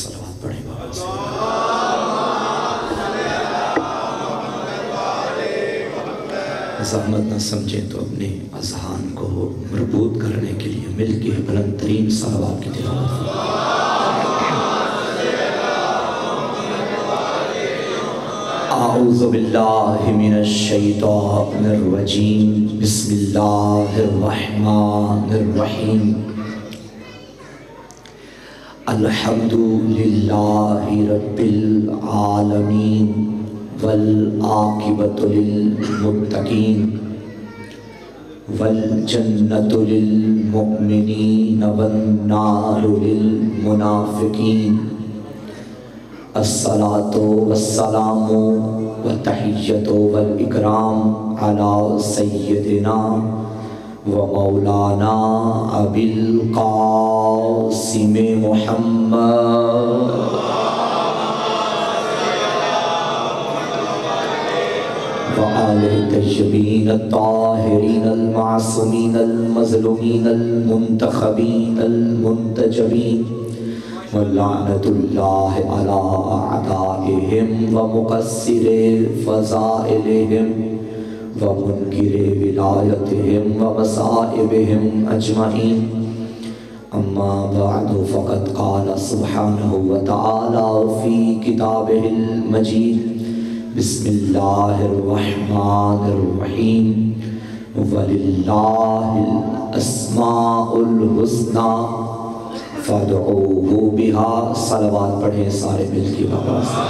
صلوات پڑھیں بابا سے۔ زحمت نہ سمجھیں تو اپنے اذہان کو مربوط کرنے کے لیے مل کے بلند ترین صلوات کی تلاوت فرمائیں۔ اعوذ باللہ من الشیطان الرجیم، بسم اللہ الرحمن الرحیم۔ الحمد للہ رب العالمین والعاقبۃ للمتقین والجنۃ للمؤمنین والنار للمنافقین۔ الصلاۃ والسلام والتحیۃ والاکرام علی سیدنا ومولانا ابی القاسم محمد وآلہ الطیبین الطاہرین المعصومین المظلومین المنتخبین المنتجبین ولعنۃ اللہ علی اعدائہم ومقصر فضائلہم ومنکر ولایتہم ومصائبہم اجمعین۔ اما بعد فقد قال سبحانہ وتعالی فی کتابہ المجید، بسم اللہ الرحمن الرحیم، وَلِلَّهِ الْأَسْمَاءُ الْحُسْنَى فَادْعُوهُ بِهَا۔ صلوات پڑھیں سارے مل کے بابا سے۔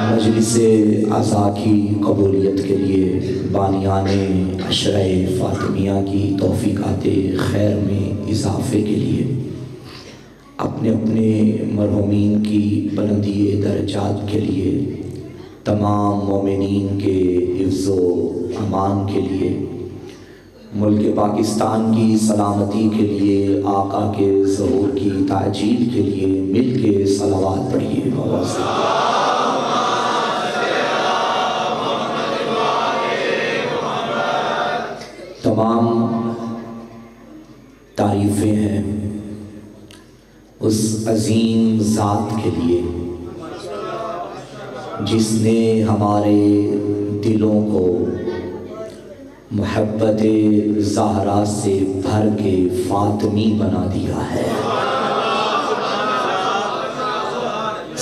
مجلس عزا کی قبولیت کے لیے بانیان عشرہ فاطمیہ کی توفیقات خیر میں اضافے کے لیے اپنے اپنے مرحومین کی بلندی درجات کے لیے، تمام مومنین کے حفظ و امان کے لیے، ملک پاکستان کی سلامتی کے لیے، آقا کے ظہور کی تعجیل کے لیے مل کے صلوات پڑھیے بابا سے۔ تمام تعریفیں ہیں اس عظیم ذات کے لیے جس نے ہمارے دلوں کو محبت زہرا سے بھر کے فاطمی بنا دیا ہے۔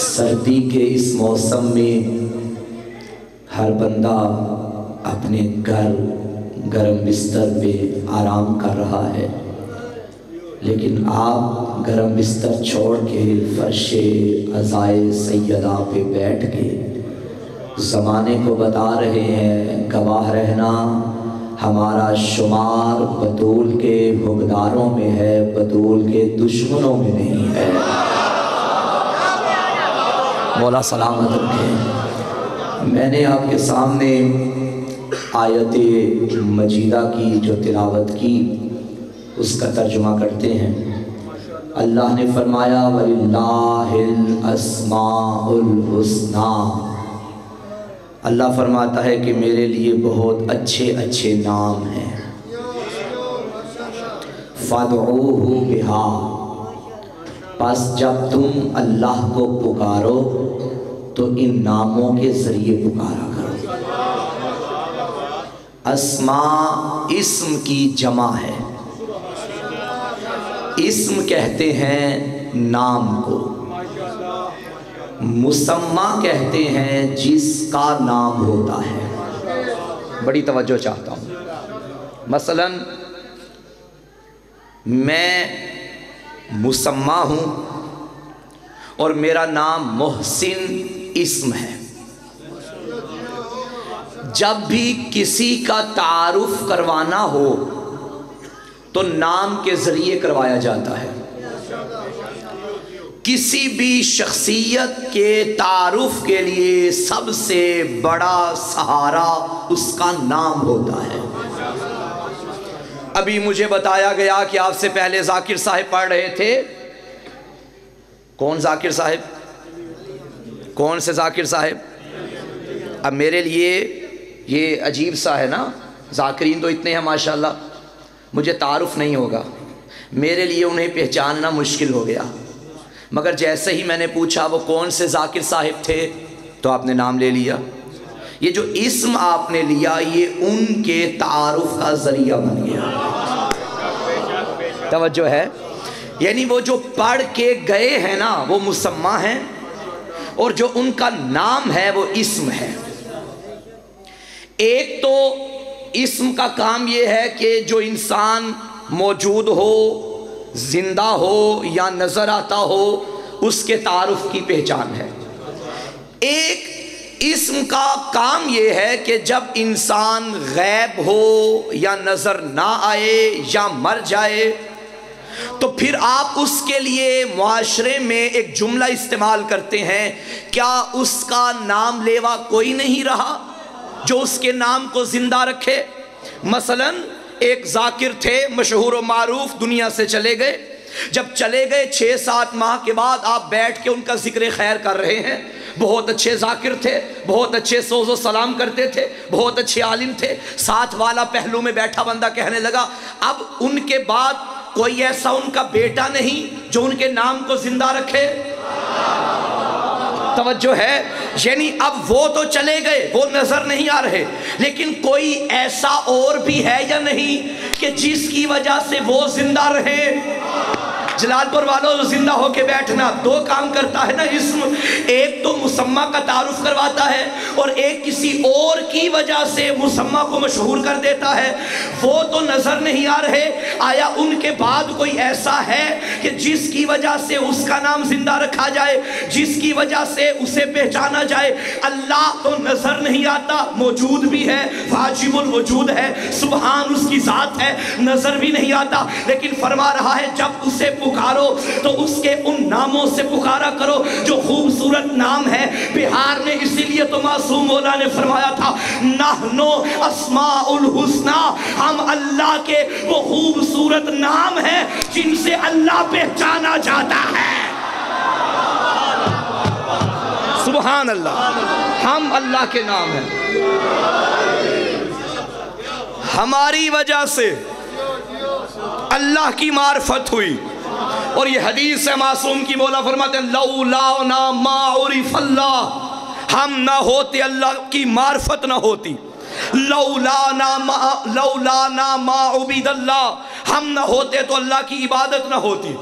سردی کے اس موسم میں ہر بندہ اپنے گھر گرم بستر پہ آرام کر رہا ہے، لیکن آپ گرم بستر چھوڑ کے فرش عزائے سیدہ پہ بیٹھ کے زمانے کو بتا رہے ہیں، گواہ رہنا ہمارا شمار بطول کے حقداروں میں ہے، بطول کے دشمنوں میں نہیں ہے۔ مولا سلامت رکھیں۔ میں نے آپ کے سامنے آیت مجیدہ کی جو تلاوت کی اس کا ترجمہ کرتے ہیں۔ اللہ نے فرمایا وَلِلَّهِ الْأَسْمَاءُ الْحُسْنَى۔ اللہ فرماتا ہے کہ میرے لیے بہت اچھے اچھے نام ہیں۔ فَادْعُوهُ بِهَا، پس جب تم اللہ کو پکارو تو ان ناموں کے ذریعے پکارا کرو۔ اسماء اسم کی جمع ہے، اسم کہتے ہیں نام کو، مسمہ کہتے ہیں جس کا نام ہوتا ہے۔ بڑی توجہ چاہتا ہوں۔ مثلا میں مسمہ ہوں اور میرا نام محسن اسم ہے، جب بھی کسی کا تعارف کروانا ہو تو نام کے ذریعے کروایا جاتا ہے۔ کسی بھی شخصیت کے تعارف کے لیے سب سے بڑا سہارا اس کا نام ہوتا ہے۔ ابھی مجھے بتایا گیا کہ آپ سے پہلے ذاکر صاحب پڑھ رہے تھے۔ کون ذاکر صاحب؟ کون سے ذاکر صاحب؟ اب میرے لیے یہ عجیب سا ہے نا، ذاکرین تو اتنے ہیں ماشاءاللہ، مجھے تعارف نہیں ہوگا، میرے لیے انہیں پہچاننا مشکل ہو گیا، مگر جیسے ہی میں نے پوچھا وہ کون سے ذاکر صاحب تھے تو آپ نے نام لے لیا۔ یہ جو اسم آپ نے لیا یہ ان کے تعارف کا ذریعہ بن گیا۔ توجہ ہے؟ یعنی وہ جو پڑھ کے گئے ہیں نا وہ مسمہ ہیں، اور جو ان کا نام ہے وہ اسم ہے۔ ایک تو اسم کا کام یہ ہے کہ جو انسان موجود ہو، زندہ ہو یا نظر آتا ہو، اس کے تعارف کی پہچان ہے۔ ایک اسم کا کام یہ ہے کہ جب انسان غائب ہو یا نظر نہ آئے یا مر جائے تو پھر آپ اس کے لیے معاشرے میں ایک جملہ استعمال کرتے ہیں، کیا اس کا نام لیوا کوئی نہیں رہا جو اس کے نام کو زندہ رکھے؟ مثلا ایک ذاکر تھے مشہور و معروف، دنیا سے چلے گئے، جب چلے گئے 6-7 ماہ کے بعد آپ بیٹھ کے ان کا ذکر خیر کر رہے ہیں۔ بہت اچھے ذاکر تھے، بہت اچھے سوز و سلام کرتے تھے، بہت اچھے عالم تھے، ساتھ والا پہلو میں بیٹھا بندہ کہنے لگا اب ان کے بعد کوئی ایسا ان کا بیٹا نہیں جو ان کے نام کو زندہ رکھے۔ توجہ ہے؟ یعنی اب وہ تو چلے گئے، وہ نظر نہیں آ رہے، لیکن کوئی ایسا اور بھی ہے یا نہیں کہ جس کی وجہ سے وہ زندہ رہے؟ جلال پور والوں زندہ ہو کے بیٹھنا دو کام کرتا ہے نا اسم، ایک تو مسمہ کا تعارف کرواتا ہے اور ایک کسی اور کی وجہ سے مسمہ کو مشہور کر دیتا ہے۔ وہ تو نظر نہیں آ رہے، آیا ان کے بعد کوئی ایسا ہے کہ جس کی وجہ سے اس کا نام زندہ رکھا جائے، جس کی وجہ سے اسے پہچانا جائے؟ اللہ تو نظر نہیں آتا، موجود بھی ہے، واجب الوجود ہے، سبحان اس کی ذات ہے، نظر بھی نہیں آتا، لیکن فرما رہا ہے جب اسے پکارو تو اس کے ان ناموں سے پکارا کرو جو خوبصورت نام ہے۔ بہار میں اسی لیے تو معصوم مولا نے فرمایا تھا نحنو اسماء الحسنہ، ہم اللہ کے وہ خوبصورت نام ہیں جن سے اللہ پہچانا جاتا ہے۔ سبحان اللہ، ہم اللہ کے نام ہیں، ہماری وجہ سے اللہ کی معرفت ہوئی۔ اور یہ حدیث ہے معصوم کی، مولا فرماتے ہیں لولا ما عرف اللہ، ہم نہ ہوتے اللہ کی معرفت نہ ہوتی، لولا ما عبید اللہ، ہم نہ ہوتے تو اللہ کی عبادت نہ ہوتی۔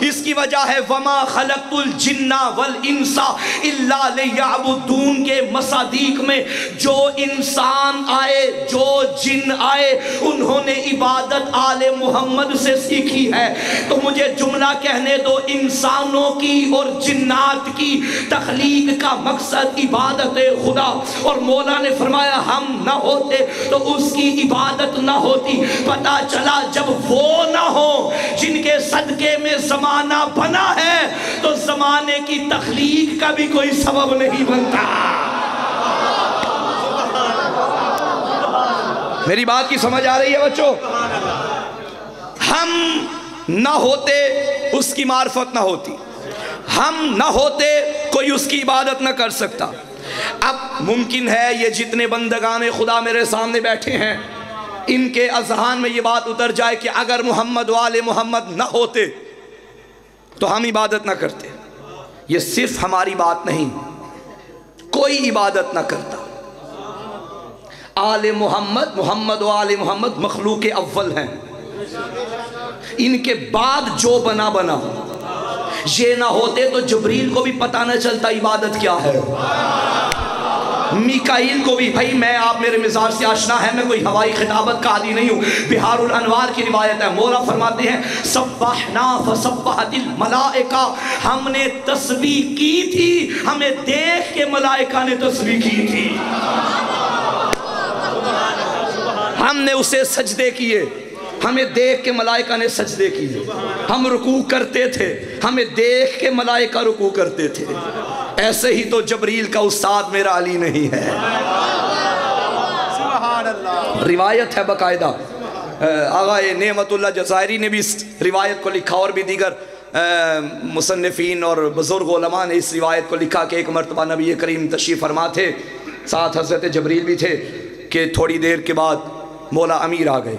اس کی وجہ ہے وما خلقت الجن والانس الا لیعبدون کے مصادیق میں جو انسان آئے، جو جن آئے، انہوں نے عبادت آل محمد سے سیکھی ہے۔ تو مجھے جملہ کہنے دو، انسانوں کی اور جنات کی تخلیق کا مقصد عبادت خدا، اور مولا نے فرمایا ہم نہ ہوتے تو اس کی عبادت نہ ہوتی۔ پتہ چلا جب وہ نہ ہو جن کے صدقے میں زمانہ بنا ہے تو زمانے کی تخلیق کا بھی کوئی سبب نہیں بنتا۔ میری بات کی سمجھ آ رہی ہے بچوں؟ ہم نہ ہوتے اس کی معرفت نہ ہوتی، ہم نہ ہوتے کوئی اس کی عبادت نہ کر سکتا۔ اب ممکن ہے یہ جتنے بندگان خدا میرے سامنے بیٹھے ہیں ان کے اذہان میں یہ بات اتر جائے کہ اگر محمد و آل محمد نہ ہوتے تو ہم عبادت نہ کرتے۔ یہ صرف ہماری بات نہیں، کوئی عبادت نہ کرتا۔ آل محمد، محمد و آل محمد مخلوق اول ہیں، ان کے بعد جو بنا بنا، یہ نہ ہوتے تو جبریل کو بھی پتہ نہ چلتا عبادت کیا ہے، میکائیل کو بھی۔ بھائی میں آپ میرے مزاج سے آشنا ہے، میں کوئی ہوائی خطابت کا عادی نہیں ہوں۔ بہار الانوار کی روایت ہے، مولا فرماتے ہیں سبحنا فسبحت الملائکہ، ہم نے تسبیح کی تھی، ہمیں دیکھ کے ملائکہ نے تسبیح کی تھی، ہم نے اسے سجدے کیے، ہمیں دیکھ کے ملائکہ نے سجدے کیے، ہم رکوع کرتے تھے، ہمیں دیکھ کے ملائکہ رکوع کرتے تھے۔ ایسے ہی تو جبریل کا استاد میرا علی نہیں ہے۔ روایت ہے باقاعدہ، آغا نعمت اللہ جزائری نے بھی اس روایت کو لکھا، اور بھی دیگر مصنفین اور بزرگ علماء نے اس روایت کو لکھا کہ ایک مرتبہ نبی کریم تشریف فرما تھے، ساتھ حضرت جبریل بھی تھے، کہ تھوڑی دیر کے بعد مولا امیر آ گئے۔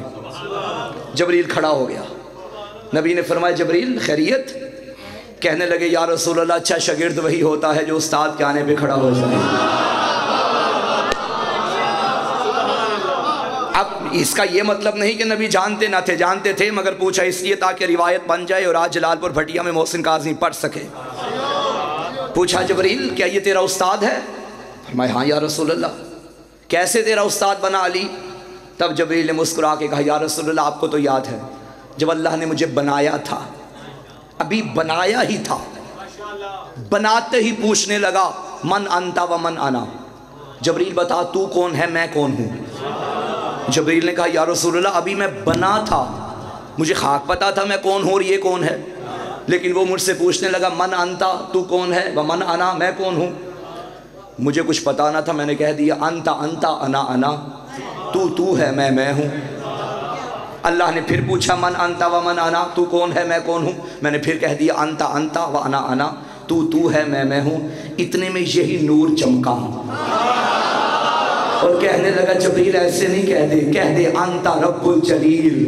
جبریل کھڑا ہو گیا. نبی نے فرمایا جبریل خیریت؟ کہنے لگے یا رسول اللہ اچھا شاگرد وہی ہوتا ہے جو استاد کے آنے پہ کھڑا ہو جائے. اب اس کا یہ مطلب نہیں کہ نبی جانتے نہ تھے، جانتے تھے، مگر پوچھا اس لیے تاکہ روایت بن جائے اور آج جلال پور بھٹیا میں محسن کاظمی پڑھ سکے. پوچھا جبریل کیا یہ تیرا استاد ہے؟ فرمایا ہاں یا رسول اللہ. کیسے تیرا استاد بنا علی؟ تب جبریل نے مسکرا کے کہا یا رسول اللہ آپ کو تو یاد ہے جب اللہ نے مجھے بنایا تھا، ابھی بنایا ہی تھا، بناتے ہی پوچھنے لگا من انتا و من انا، جبریل بتا تو کون ہے میں کون ہوں. جبریل نے کہا یا رسول اللہ ابھی میں بنا تھا، مجھے خاک پتا تھا میں کون ہوں اور یہ کون ہے، لیکن وہ مجھ سے پوچھنے لگا من انتا تو کون ہے و من انا میں کون ہوں. مجھے کچھ پتا نہ تھا، میں نے کہہ دیا انتا انتا انا انا، تو ہے میں ہوں. اللہ نے پھر پوچھا من انتا و من انا تو کون ہے میں کون ہوں، میں نے پھر کہہ دیا انتا انتا و انا انا، تو ہے میں ہوں. اتنے میں یہی نور چمکا اور کہنے لگا جبریل ایسے نہیں کہہ دے انتا رب الجلیل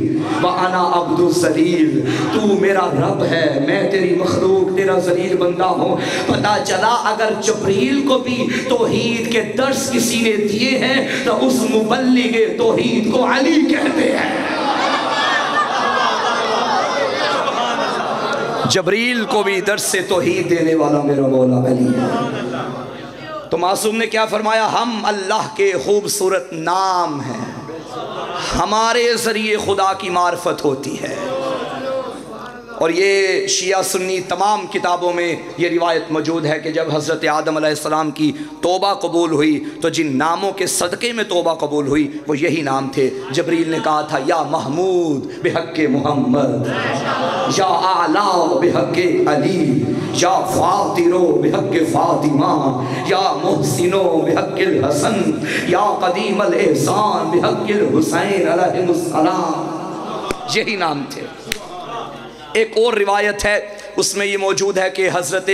و انا عبد الذلیل، تو میرا رب ہے میں تیری مخلوق تیرا ذلیل بندہ ہوں. پتہ چلا اگر جبریل کو بھی توحید کے درس کسی نے دیے ہیں تو اس مبلغ توحید کو علی کہتے ہیں. جبریل کو بھی درس سے توحید دینے والا میرا مولا علی ہے. تو معصوم نے کیا فرمایا ہم اللہ کے خوبصورت نام ہیں، ہمارے ذریعے خدا کی معرفت ہوتی ہے. اور یہ شیعہ سنی تمام کتابوں میں یہ روایت موجود ہے کہ جب حضرت آدم علیہ السلام کی توبہ قبول ہوئی تو جن ناموں کے صدقے میں توبہ قبول ہوئی وہ یہی نام تھے. جبریل نے کہا تھا یا محمود بحق محمد، یا اعلیٰ بحق علی، یا فاطرو بحق فاطمہ، یا محسنو بحق الحسن، یا قدیم الاحسان بحق الحسین علیہ السلام. یہی نام تھے. ایک اور روایت ہے اس میں یہ موجود ہے کہ حضرت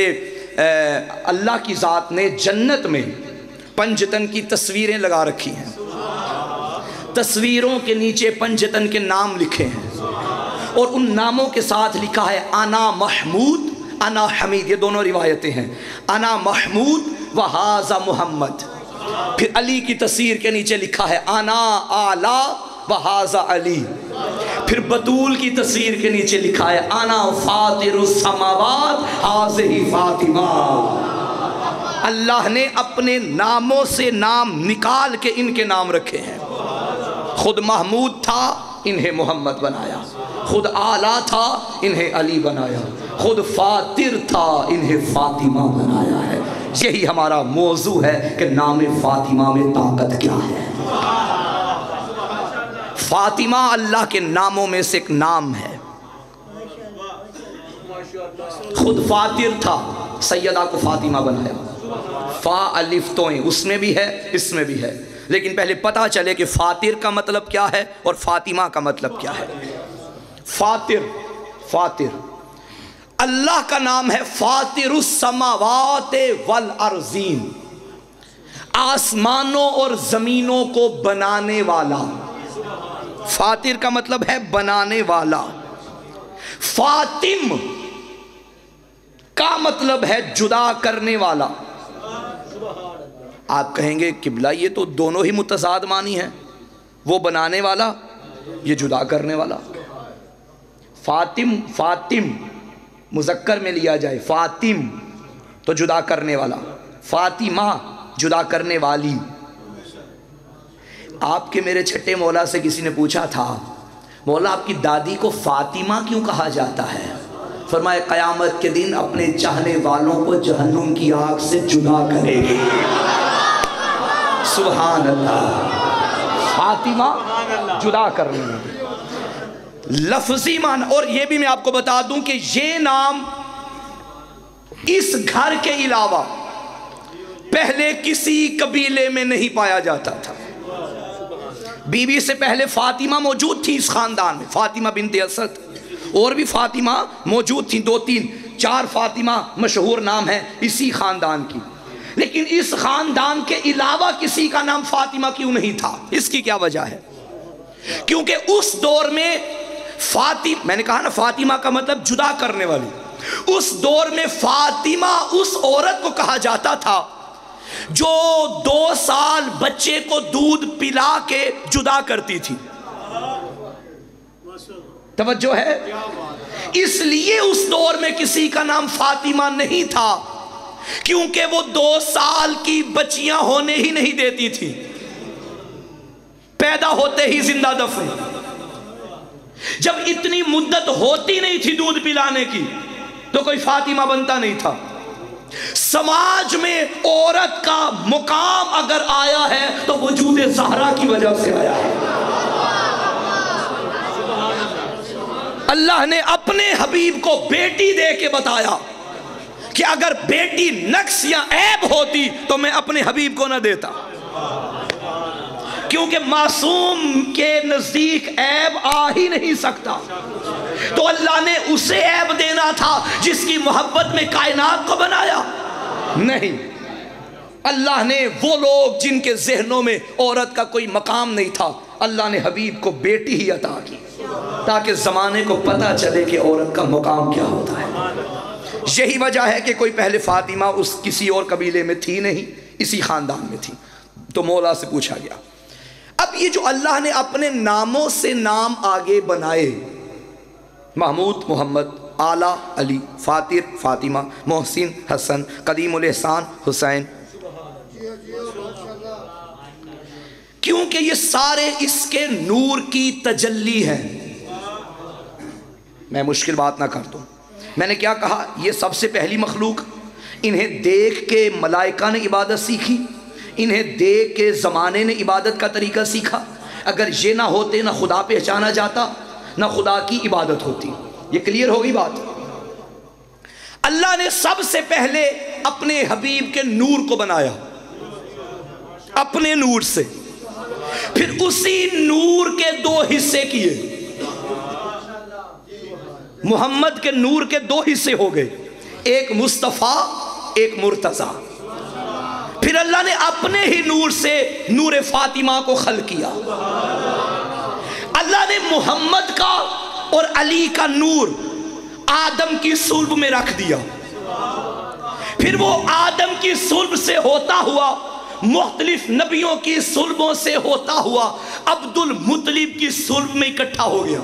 اللہ کی ذات نے جنت میں پنجتن کی تصویریں لگا رکھی ہیں، تصویروں کے نیچے پنجتن کے نام لکھے ہیں اور ان ناموں کے ساتھ لکھا ہے انا محمود انا حمید. یہ دونوں روایتیں ہیں. انا محمود و ھذا محمد. پھر علی کی تصویر کے نیچے لکھا ہے انا اعلیٰ و ھذا علی. پھر بطول کی تصویر کے نیچے لکھا ہے انا فاطر السماوات ھذہ فاطمہ. اللہ نے اپنے ناموں سے نام نکال کے ان کے نام رکھے ہیں. خود محمود تھا انہیں محمد بنایا، خود اعلیٰ تھا انہیں علی بنایا، خود فاطر تھا انہیں فاطمہ بنایا ہے. یہی ہمارا موضوع ہے کہ نام فاطمہ میں طاقت کیا ہے. فاطمہ اللہ کے ناموں میں سے ایک نام ہے. خود فاطر تھا، سیدہ کو فاطمہ بنایا. فا الف توئیں اس میں بھی ہے اس میں بھی ہے، لیکن پہلے پتہ چلے کہ فاطر کا مطلب کیا ہے اور فاطمہ کا مطلب کیا ہے. فاطر اللہ کا نام ہے فاطر السماوات والارضین، آسمانوں اور زمینوں کو بنانے والا. فاطر کا مطلب ہے بنانے والا. فاطم کا مطلب ہے جدا کرنے والا. آپ کہیں گے قبلہ یہ تو دونوں ہی متضاد معنی ہیں، وہ بنانے والا یہ جدا کرنے والا. فاطم مذکر میں لیا جائے، فاطم تو جدا کرنے والا، فاطمہ جدا کرنے والی. آپ کے میرے چھٹے مولا سے کسی نے پوچھا تھا مولا آپ کی دادی کو فاطمہ کیوں کہا جاتا ہے؟ فرمایا قیامت کے دن اپنے چاہنے والوں کو جہنم کی آگ سے جدا کرے گی. سبحان اللہ. فاطمہ جدا کرنے والی لفظی معنی. اور یہ بھی میں آپ کو بتا دوں کہ یہ نام اس گھر کے علاوہ پہلے کسی قبیلے میں نہیں پایا جاتا تھا. بی بی سے پہلے فاطمہ موجود تھی اس خاندان میں، فاطمہ بنت اسد، اور بھی فاطمہ موجود تھیں، 2 3 4 فاطمہ مشہور نام ہے اسی خاندان کی. لیکن اس خاندان کے علاوہ کسی کا نام فاطمہ کیوں نہیں تھا؟ اس کی کیا وجہ ہے؟ کیونکہ اس دور میں میں نے کہا نا فاطمہ کا مطلب جدا کرنے والی، اس دور میں فاطمہ اس عورت کو کہا جاتا تھا جو 2 سال بچے کو دودھ پلا کے جدا کرتی تھی۔ توجہ ہے؟ اس لیے اس دور میں کسی کا نام فاطمہ نہیں تھا، کیونکہ وہ 2 سال کی بچیاں ہونے ہی نہیں دیتی تھی، پیدا ہوتے ہی زندہ دفن۔ جب اتنی مدت ہوتی نہیں تھی دودھ پلانے کی تو کوئی فاطمہ بنتا نہیں تھا۔ سماج میں عورت کا مقام اگر آیا ہے تو وجود زہرا کی وجہ سے آیا ہے۔ اللہ نے اپنے حبیب کو بیٹی دے کے بتایا کہ اگر بیٹی نقص یا عیب ہوتی تو میں اپنے حبیب کو نہ دیتا، کیونکہ معصوم کے نزدیک عیب آ ہی نہیں سکتا، تو اللہ نے اسے عیب دینا تھا جس کی محبت میں کائنات کو بنایا نہیں۔ اللہ نے وہ لوگ جن کے ذہنوں میں عورت کا کوئی مقام نہیں تھا، اللہ نے حبیب کو بیٹی ہی عطا کی تاکہ زمانے کو پتہ چلے کہ عورت کا مقام کیا ہوتا ہے۔ یہی وجہ ہے کہ کوئی پہلے فاطمہ اس کسی اور قبیلے میں تھی نہیں، اسی خاندان میں تھی۔ تو مولا سے پوچھا گیا، اب یہ جو اللہ نے اپنے ناموں سے نام آگے بنائے، محمود محمد، اعلیٰ علی، فاطر فاطمہ، محسن حسن، قدیم الاحسان حسین، کیونکہ یہ سارے اس کے نور کی تجلی ہیں۔ میں مشکل بات نہ کر دوں، میں نے کیا کہا؟ یہ سب سے پہلی مخلوق، انہیں دیکھ کے ملائکہ نے عبادت سیکھی، انہیں دیکھ کے زمانے نے عبادت کا طریقہ سیکھا۔ اگر یہ نہ ہوتے نہ خدا پہچانا جاتا، نہ خدا کی عبادت ہوتی۔ یہ کلیئر ہوگی بات؟ اللہ نے سب سے پہلے اپنے حبیب کے نور کو بنایا، اپنے نور سے، پھر اسی نور کے 2 حصے کیے۔ محمد کے نور کے 2 حصے ہو گئے، ایک مصطفیٰ ایک مرتضیٰ۔ پھر اللہ نے اپنے ہی نور سے نور فاطمہ کو خلق کیا۔ اللہ نے محمد کا اور علی کا نور آدم کی صلب میں رکھ دیا، پھر وہ آدم کی صلب سے ہوتا ہوا مختلف نبیوں کی صلبوں سے ہوتا ہوا عبد المطلب کی صلب میں اکٹھا ہو گیا۔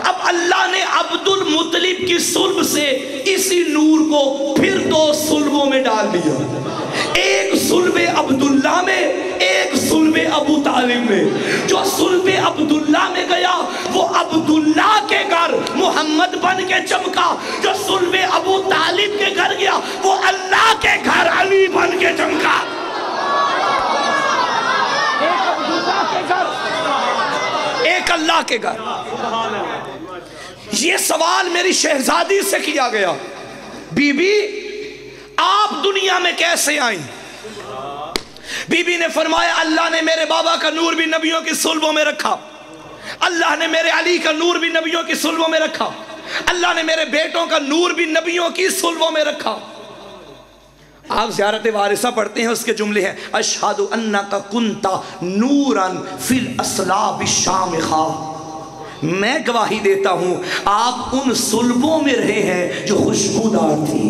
اب اللہ نے عبد المطلب کی صلب سے اسی نور کو پھر 2 صلبوں میں ڈال دیا، ایک صلب عبداللہ میں، ایک صلب ابو طالب میں۔ جو صلب عبداللہ میں گیا وہ عبداللہ کے گھر محمد بن کے چمکا، جو صلب ابو طالب کے گھر گیا وہ اللہ کے گھر علی بن کے چمکا۔ ایک عبداللہ کے گھر، ایک اللہ کے گھر۔ یہ سوال میری شہزادی سے کیا گیا، بی بی آپ دنیا میں کیسے آئیں؟ بی بی نے فرمایا اللہ نے میرے بابا کا نور بھی نبیوں کی صلبوں میں رکھا، اللہ نے میرے علی کا نور بھی نبیوں کی صلبوں میں رکھا، اللہ نے میرے بیٹوں کا نور بھی نبیوں کی صلبوں میں رکھا۔ آپ زیارت وارثہ پڑھتے ہیں، اس کے جملے ہیں اشہد انک کنت نورا فی الاصلاب الشامخہ، میں گواہی دیتا ہوں آپ ان صلبوں میں رہے ہیں جو خوشبودار تھی۔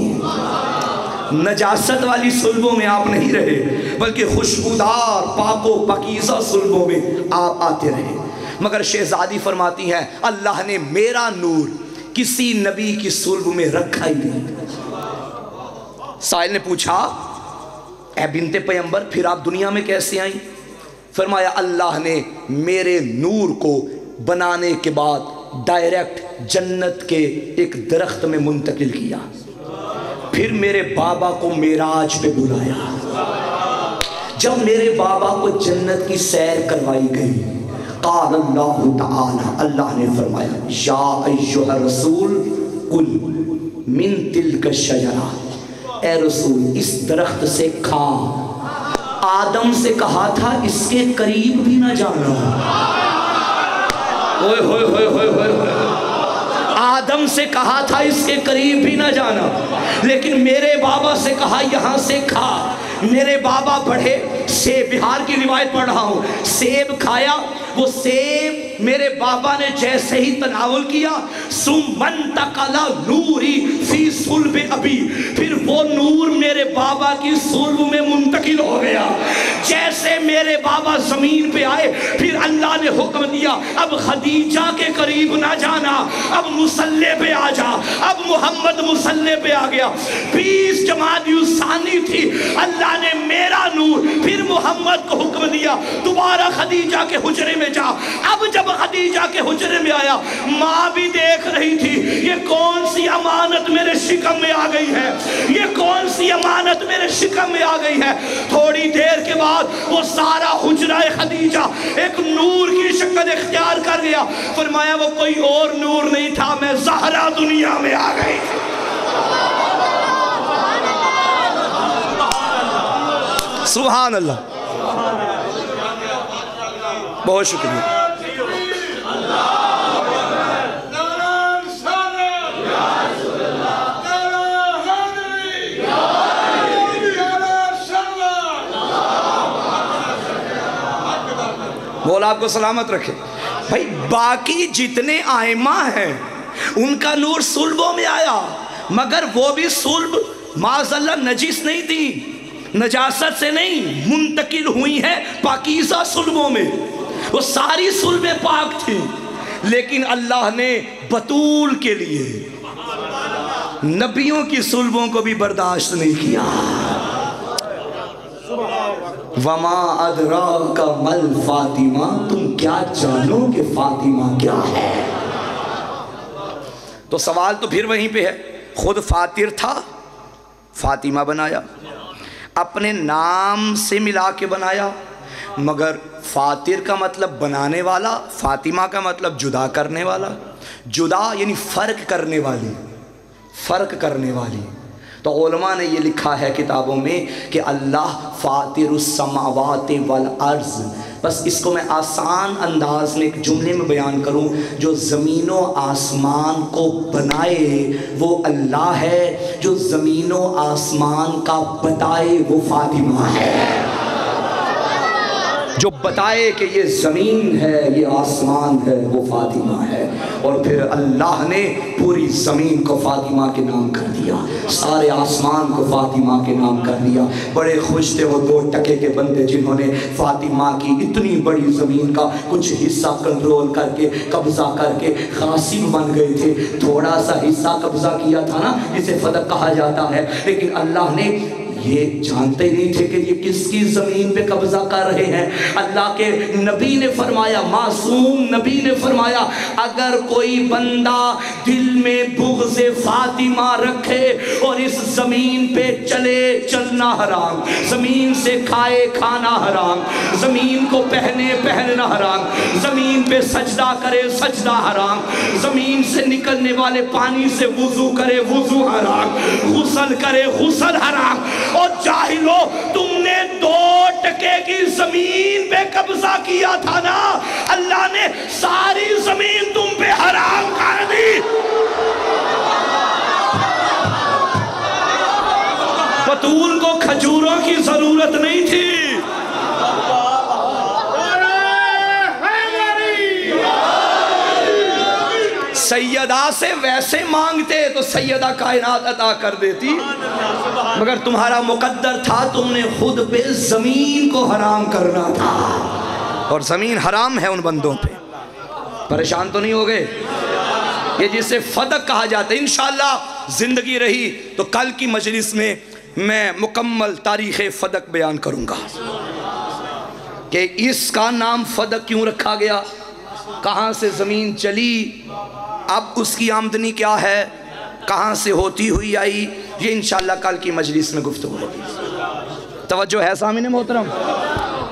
نجاست والی صلبوں میں آپ نہیں رہے، بلکہ خوشبودار پاک و پاکیزہ صلبوں میں آپ آتے رہے۔ مگر شہزادی فرماتی ہیں اللہ نے میرا نور کسی نبی کی صلب میں رکھا ہی نہیں۔ سائل نے پوچھا اے بنت پیغمبر پھر آپ دنیا میں کیسے آئیں؟ فرمایا اللہ نے میرے نور کو بنانے کے بعد ڈائریکٹ جنت کے ایک درخت میں منتقل کیا، پھر میرے بابا کو معراج پہ بلایا۔ جب میرے بابا کو جنت کی سیر کروائی گئی، قال اللہ تعالی، اللہ نے فرمایا یا ایھا الرسول کل من تلک الشجرہ، اے رسول اس درخت سے کھا۔ آدم سے کہا تھا اس کے قریب بھی نہ جانا، ہوئے ہوئے ہوئے ہوئے ہوئے، آدم سے کہا تھا اس کے قریب بھی نہ جانا، لیکن میرے بابا سے کہا یہاں سے کھا۔ میرے بابا پڑھے، سیب، بہار کی روایت پڑھ رہا ہوں، سیب کھایا، وہ سیب میرے بابا نے جیسے ہی تناول کیا سمن تقلا نوری فی صلب ابی، پھر وہ نور میرے بابا کی صلب میں منتقل ہو گیا۔ جیسے میرے بابا زمین پہ آئے پھر اللہ نے حکم دیا اب خدیجہ کے قریب نہ جانا، اب مصلی پہ آ جا۔ اب محمد مصلی پہ آ گیا۔ 20 جمادی الثانی تھی، اللہ نے میرا نور پھر محمد کو حکم دیا دوبارہ خدیجہ کے حجرے میں جا۔ اب جب خدیجہ کے حجرے میں آیا ماں بھی دیکھ رہی تھی یہ کون سی امانت میرے شکم میں آ گئی ہے، یہ کون سی امانت میرے شکم میں آ گئی ہے۔ تھوڑی دیر کے بعد وہ سارا حجرہ خدیجہ ایک نور کی شکل اختیار کر گیا۔ فرمایا وہ کوئی اور نور نہیں تھا، میں زہرا دنیا میں آ گئی۔ سبحان اللہ، بہت شکریہ۔ مولا آپ کو سلامت رکھے۔ بھائی باقی جتنے ائمہ ہیں ان کا نور صلبوں میں آیا، مگر وہ بھی صلب معاذ اللہ نجس نہیں تھی، نجاست سے نہیں، منتقل ہوئی ہیں پاکیزہ صلبوں میں، وہ ساری صلبیں پاک تھیں، لیکن اللہ نے بطول کے لیے نبیوں کی صلبوں کو بھی برداشت نہیں کیا۔ وما ادراک مل فاطمہ، تم کیا جانو کہ فاطمہ کیا ہے؟ تو سوال تو پھر وہیں پہ ہے، خود فاطر تھا، فاطمہ بنایا، اپنے نام سے ملا کے بنایا، مگر فاطر کا مطلب بنانے والا، فاطمہ کا مطلب جدا کرنے والا، جدا یعنی فرق کرنے والی، فرق کرنے والی۔ تو علماء نے یہ لکھا ہے کتابوں میں کہ اللہ فاطر السماوات والارض، بس اس کو میں آسان انداز میں ایک جملے میں بیان کروں، جو زمین و آسمان کو بنائے وہ اللہ ہے، جو زمین و آسمان کا بتائے وہ فاطمہ ہے، جو بتائے کہ یہ زمین ہے یہ آسمان ہے وہ فاطمہ ہے۔ اور پھر اللہ نے پوری زمین کو فاطمہ کے نام کر دیا، سارے آسمان کو فاطمہ کے نام کر دیا۔ بڑے خوش تھے وہ 2 ٹکے کے بندے جنہوں نے فاطمہ کی اتنی بڑی زمین کا کچھ حصہ کنٹرول کر کے قبضہ کر کے قاسم بن گئے تھے۔ تھوڑا سا حصہ قبضہ کیا تھا نا، جسے فتح کہا جاتا ہے، لیکن اللہ نے یہ جانتے ہی نہیں تھے کہ یہ کس کی زمین پہ قبضہ کر رہے ہیں۔ اللہ کے نبی نے فرمایا، معصوم نبی نے فرمایا، اگر کوئی بندہ دل میں بغض فاطمہ رکھے اور اس زمین پہ چلے چلنا حرام، زمین سے کھائے کھانا حرام، زمین کو پہنے پہننا حرام، زمین پہ سجدہ کرے سجدہ حرام، زمین سے نکلنے والے پانی سے وضو کرے وضو حرام، غسل کرے غسل حرام۔ اور جاہلو، تم نے 2 ٹکے کی زمین پہ قبضہ کیا تھا نا، اللہ نے ساری زمین تم پہ حرام کر دی۔ بطول کو کھجوروں کی ضرورت نہیں تھی، سیدہ سے ویسے مانگتے تو سیدہ کائنات عطا کر دیتی، مگر تمہارا مقدر تھا تم نے خود پہ زمین کو حرام کرنا تھا، اور زمین حرام ہے ان بندوں پہ۔ پریشان تو نہیں ہو گئے؟ یہ جسے فدق کہا جاتا ہے، انشاءاللہ زندگی رہی تو کل کی مجلس میں میں مکمل تاریخ فدق بیان کروں گا کہ اس کا نام فدق کیوں رکھا گیا، کہاں سے زمین چلی، اب اس کی آمدنی کیا ہے، کہاں سے ہوتی ہوئی آئی، یہ انشاءاللہ کل کی مجلس میں گفتگو ہوگی۔ توجہ ہے سامعین محترم؟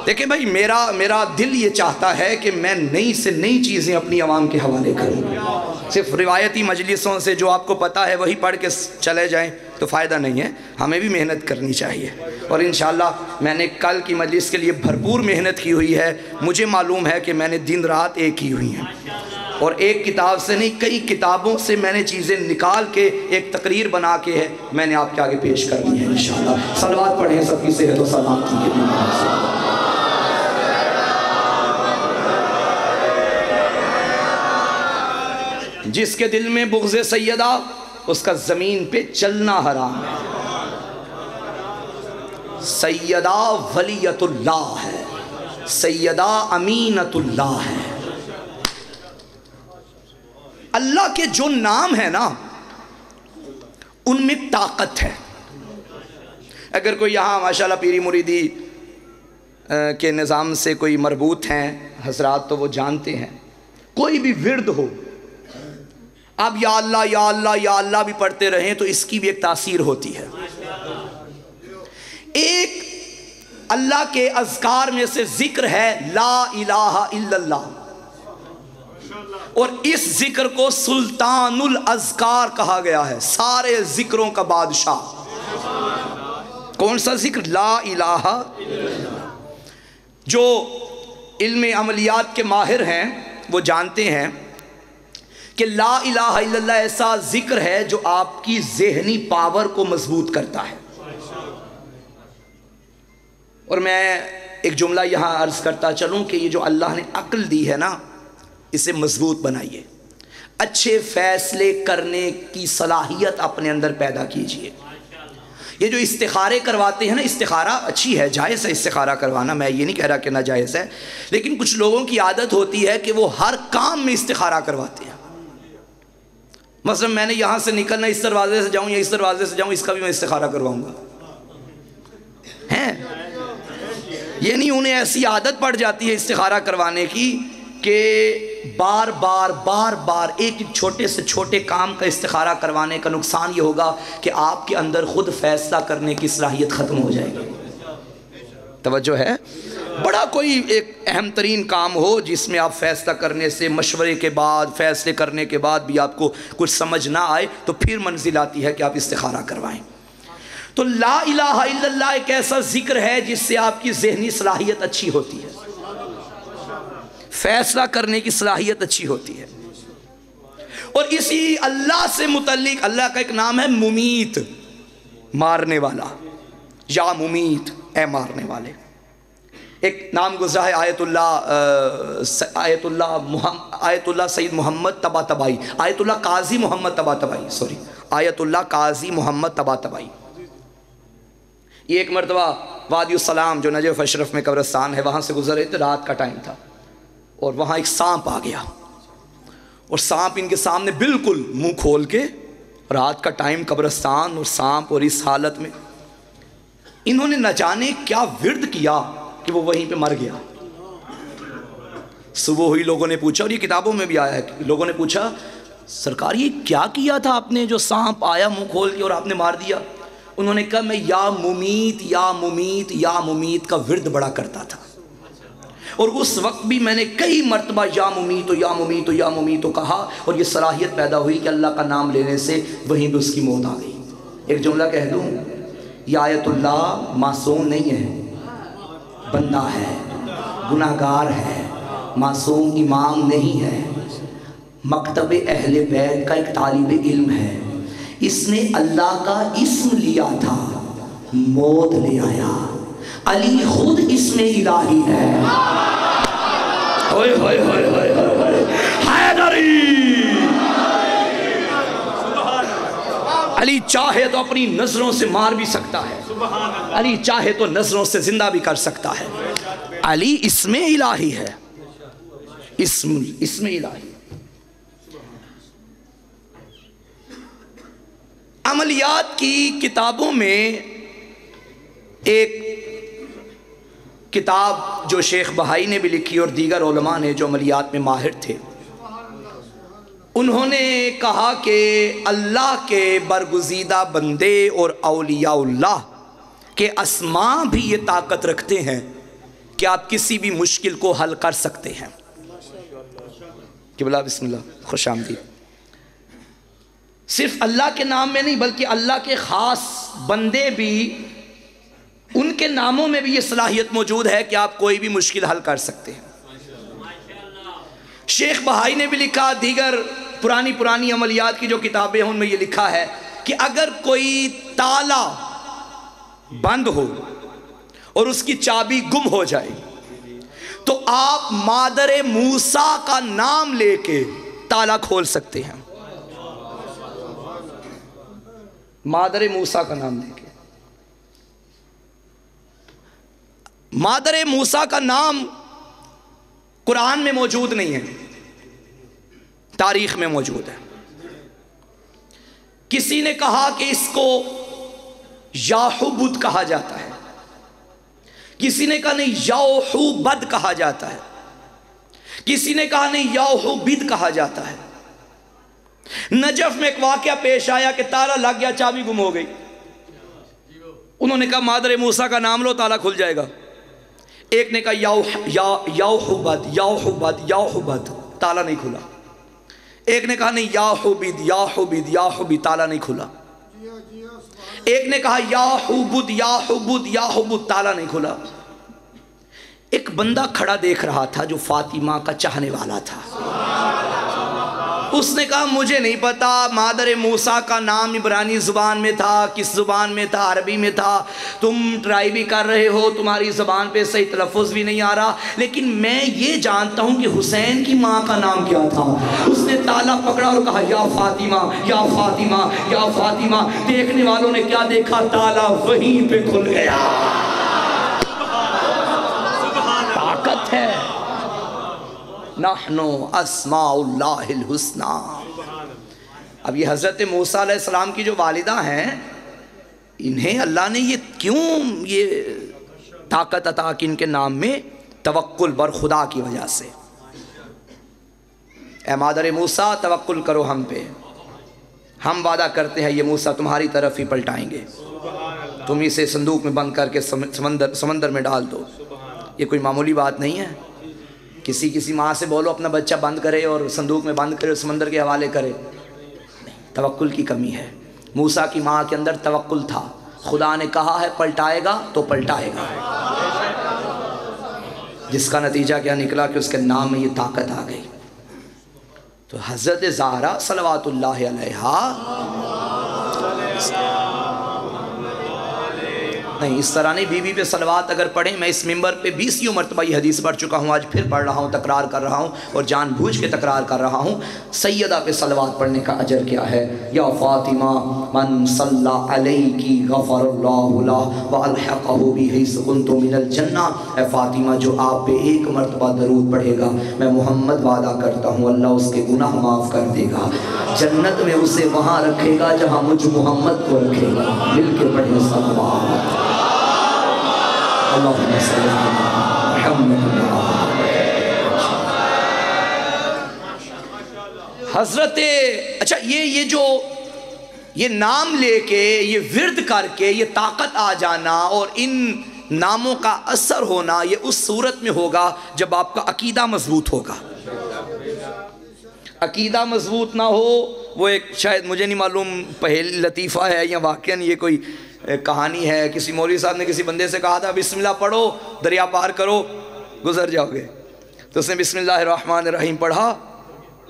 دیکھیں بھائی، میرا دل یہ چاہتا ہے کہ میں نئی سے نئی چیزیں اپنی عوام کے حوالے کروں، صرف روایتی مجلسوں سے جو آپ کو پتا ہے وہی پڑھ کے چلے جائیں تو فائدہ نہیں ہے، ہمیں بھی محنت کرنی چاہیے۔ اور انشاءاللہ میں نے کل کی مجلس کے لیے بھرپور محنت کی ہوئی ہے، مجھے معلوم ہے کہ میں نے دن رات ایک کی ہوئی ہیں، اور ایک کتاب سے نہیں کئی کتابوں سے میں نے چیزیں نکال کے ایک تقریر بنا کے ہے میں نے آپ کے آگے پیش کرنی ہے انشاءاللہ۔ صلوات پڑھیں سب کی صحت و سلامتی کے لیے۔ جس کے دل میں بغض سیدہ اس کا زمین پہ چلنا حرام ہے۔ سیدہ ولیت اللہ ہے، سیدہ امینت اللہ ہے۔ اللہ کے جو نام ہے نا ان میں طاقت ہے۔ اگر کوئی یہاں ماشاءاللہ پیری مریدی کے نظام سے کوئی مربوط ہیں حضرات تو وہ جانتے ہیں، کوئی بھی ورد ہو آپ یا اللہ یا اللہ یا اللہ بھی پڑھتے رہیں تو اس کی بھی ایک تاثیر ہوتی ہے۔ ایک اللہ کے اذکار میں سے ذکر ہے لا الہ الا اللہ، اور اس ذکر کو سلطان الاذکار کہا گیا ہے، سارے ذکروں کا بادشاہ۔ کون سا ذکر؟ لا الہ الا اللہ۔ جو علم عملیات کے ماہر ہیں وہ جانتے ہیں کہ لا الہ الا اللہ ایسا ذکر ہے جو آپ کی ذہنی پاور کو مضبوط کرتا ہے۔ اور میں ایک جملہ یہاں عرض کرتا چلوں کہ یہ جو اللہ نے عقل دی ہے نا اسے مضبوط بنائیے، اچھے فیصلے کرنے کی صلاحیت اپنے اندر پیدا کیجئے۔ یہ جو استخارے کرواتے ہیں نا، استخارہ اچھی ہے، جائز ہے استخارہ کروانا، میں یہ نہیں کہہ رہا کہ ناجائز ہے، لیکن کچھ لوگوں کی عادت ہوتی ہے کہ وہ ہر کام میں استخارہ کرواتے ہیں۔ مثلا میں نے یہاں سے نکلنا اس دروازے سے جاؤں یا اس دروازے سے جاؤں، اس کا بھی میں استخارہ کرواؤں گا، ہیں؟ یہ نہیں، انہیں ایسی عادت پڑ جاتی ہے استخارہ کروانے کی کہ بار بار ایک چھوٹے سے چھوٹے کام کا استخارہ کروانے کا نقصان یہ ہوگا کہ آپ کے اندر خود فیصلہ کرنے کی صلاحیت ختم ہو جائے گی۔ توجہ ہے؟ بڑا کوئی ایک اہم ترین کام ہو جس میں آپ فیصلہ کرنے سے مشورے کے بعد، فیصلے کرنے کے بعد بھی آپ کو کچھ سمجھ نہ آئے تو پھر منزل آتی ہے کہ آپ استخارہ کروائیں۔ تو لا الہ الا اللہ ایک ایسا ذکر ہے جس سے آپ کی ذہنی صلاحیت اچھی ہوتی ہے، فیصلہ کرنے کی صلاحیت اچھی ہوتی ہے۔ اور اسی اللہ سے متعلق اللہ کا ایک نام ہے ممیت، مارنے والا، یا ممیت اے مارنے والے۔ ایک نام گزرا ہے آیت اللہ سید محمد طباطبائی، آیت اللہ قاضی محمد طباطبائی، سوری آیت اللہ قاضی محمد طباطبائی۔ یہ ایک مرتبہ وادی السلام جو نجف اشرف میں قبرستان ہے وہاں سے گزرے تھے، رات کا ٹائم تھا، اور وہاں ایک سانپ آ گیا، اور سانپ ان کے سامنے بالکل منہ کھول کے، رات کا ٹائم، قبرستان اور سانپ، اور اس حالت میں انہوں نے نہ جانے کیا ورد کیا کہ وہ وہیں پہ مر گیا۔ صبح ہوئی، لوگوں نے پوچھا، اور یہ کتابوں میں بھی آیا ہے، لوگوں نے پوچھا سرکار یہ کیا کیا تھا آپ نے جو سانپ آیا منہ کھول کے اور آپ نے مار دیا؟ انہوں نے کہا میں یا ممیت یا ممیت یا ممیت کا ورد بڑا کرتا تھا، اور اس وقت بھی میں نے کئی مرتبہ یا ممیت یا ممیت یا ممیت کہا، اور یہ صلاحیت پیدا ہوئی کہ اللہ کا نام لینے سے وہیں پہ اس کی موت آ گئی۔ ایک جملہ کہہ دوں، یہ آیت اللہ معصوم نہیں ہے، بندہ ہے، گناہگار ہے، معصوم امام نہیں ہے، مکتب اہل بیت کا ایک طالب علم ہے، اس نے اللہ کا اسم لیا تھا، موت لے آیا۔ علی خود اسم الہی ہے۔ ہوئے ہوئے ہوئے ہوئے ہوئے حیدری! علی چاہے تو اپنی نظروں سے مار بھی سکتا ہے، علی چاہے تو نظروں سے زندہ بھی کر سکتا ہے۔ علی اسم الہی ہے، اسم الہی۔ عملیات کی کتابوں میں ایک کتاب جو شیخ بہائی نے بھی لکھی اور دیگر علماء نے جو عملیات میں ماہر تھے، انہوں نے کہا کہ اللہ کے برگزیدہ بندے اور اولیاء اللہ کے اسماء بھی یہ طاقت رکھتے ہیں کہ آپ کسی بھی مشکل کو حل کر سکتے ہیں۔ قبلہ بسم اللہ، خوش آمدید۔ صرف اللہ کے نام میں نہیں بلکہ اللہ کے خاص بندے بھی، ان کے ناموں میں بھی یہ صلاحیت موجود ہے کہ آپ کوئی بھی مشکل حل کر سکتے ہیں۔ شیخ بہائی نے بھی لکھا، دیگر پرانی عملیات کی جو کتابیں ہیں ان میں یہ لکھا ہے کہ اگر کوئی تالا بند ہو اور اس کی چابی گم ہو جائے تو آپ مادر موسیٰ کا نام لے کے تالا کھول سکتے ہیں۔ مادر موسیٰ کا نام لے کے. مادر موسیٰ کا نام قرآن میں موجود نہیں ہے، تاریخ میں موجود ہے. کسی نے کہا کہ اس کو یاحبد کہا جاتا ہے، کسی نے کہا نہیں یاحبد کہا جاتا ہے، کسی نے کہا نہیں یاحبد کہا جاتا ہے. نجف میں ایک واقعہ پیش آیا کہ تالا لگ گیا، چابی گم ہو گئی. انہوں نے کہا مادر موسیٰ کا نام لو تالا کھل جائے گا. ایک نے کہا یاحبد یاحبد یاحبد، تالا نہیں کھلا. ایک نے کہا نہیں یاحبد یاحبد یاحبد، تالا نہیں کھلا. ایک نے کہا یاحبد یاحبد یاحبد، تالا نہیں کھلا. ایک بندہ کھڑا دیکھ رہا تھا جو فاطمہ کا چاہنے والا تھا. اس نے کہا مجھے نہیں پتا مادر موسیٰ کا نام عبرانی زبان میں تھا، کس زبان میں تھا، عربی میں تھا. تم ٹرائی بھی کر رہے ہو، تمہاری زبان پہ صحیح تلفظ بھی نہیں آ رہا، لیکن میں یہ جانتا ہوں کہ حسین کی ماں کا نام کیا تھا. اس نے تالا پکڑا اور کہا یا فاطمہ یا فاطمہ یا فاطمہ. دیکھنے والوں نے کیا دیکھا؟ تالا وہیں پہ کھل گیا. طاقت ہے. نحنو اسماء اللہ الحسنی. اب یہ حضرت موسیٰ علیہ السلام کی جو والدہ ہیں، انہیں اللہ نے یہ کیوں یہ طاقت عطا کی ان کے نام میں؟ توکل بر خدا کی وجہ سے. اے مادر موسیٰ توکل کرو ہم پہ، ہم وعدہ کرتے ہیں یہ موسیٰ تمہاری طرف ہی پلٹائیں گے. تم اسے صندوق میں بند کر کے سمندر میں ڈال دو. یہ کوئی معمولی بات نہیں ہے. کسی ماں سے بولو اپنا بچہ بند کرے اور صندوق میں بند کرے اور سمندر کے حوالے کرے. توکل کی کمی ہے. موسیٰ کی ماں کے اندر توکل تھا. خدا نے کہا ہے پلٹائے گا تو پلٹائے گا. جس کا نتیجہ کیا نکلا کہ اس کے نام میں یہ طاقت آ گئی. تو حضرت زہرا صلوات اللہ علیہا نہیں، اس طرح نہیں. بی بی پہ صلوات اگر پڑھیں، میں اس ممبر پہ 20 مرتبہ یہ حدیث پڑھ چکا ہوں، آج پھر پڑھ رہا ہوں، تکرار کر رہا ہوں اور جان بوجھ کے تکرار کر رہا ہوں. سیدہ پہ صلوات پڑھنے کا اجر کیا ہے؟ یا فاطمہ من صلی علیکی غفر اللہ لہ والحقہ بحیث کنت من الجنہ. اے فاطمہ جو آپ پہ ایک مرتبہ درود پڑھے گا، میں محمد وعدہ کرتا ہوں اللہ اس کے گناہ معاف کر دے گا. جنت میں اسے وہاں رکھے گا جہاں مجھ محمد کو رکھے گا. مل کے پڑھیں صلوات. اللہم صلی علی محمد. حضرت اچھا یہ جو یہ نام لے کے، یہ ورد کر کے یہ طاقت آ جانا اور ان ناموں کا اثر ہونا، یہ اس صورت میں ہوگا جب آپ کا عقیدہ مضبوط ہوگا. عقیدہ مضبوط نہ ہو، وہ ایک شاید مجھے نہیں معلوم پہل لطیفہ ہے یا واقعاً یہ کوئی کہانی ہے. کسی مولوی صاحب نے کسی بندے سے کہا تھا بسم اللہ پڑھو دریا پار کرو گزر جاؤ گے. تو اس نے بسم اللہ الرحمن الرحیم پڑھا،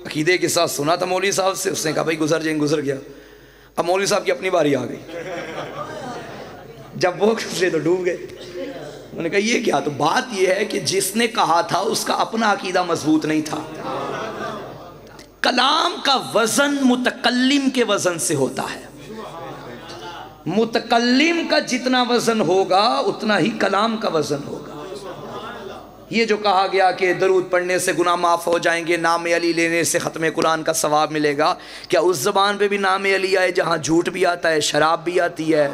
عقیدے کے ساتھ سنا تھا مولوی صاحب سے. اس نے کہا بھائی گزر جائیں، گزر گیا. اب مولوی صاحب کی اپنی باری آ گئی. جب وہ گزرے تو ڈوب گئے. انہوں نے کہا یہ کیا؟ تو بات یہ ہے کہ جس نے کہا تھا اس کا اپنا عقیدہ مضبوط نہیں تھا. کلام کا وزن متکلم کے وزن سے ہوتا ہے. متکلم کا جتنا وزن ہوگا اتنا ہی کلام کا وزن ہوگا. یہ جو کہا گیا کہ درود پڑھنے سے گناہ معاف ہو جائیں گے، نام علی لینے سے ختم قرآن کا ثواب ملے گا، کیا اس زبان پہ بھی نام علی آئے جہاں جھوٹ بھی آتا ہے، شراب بھی آتی ہے،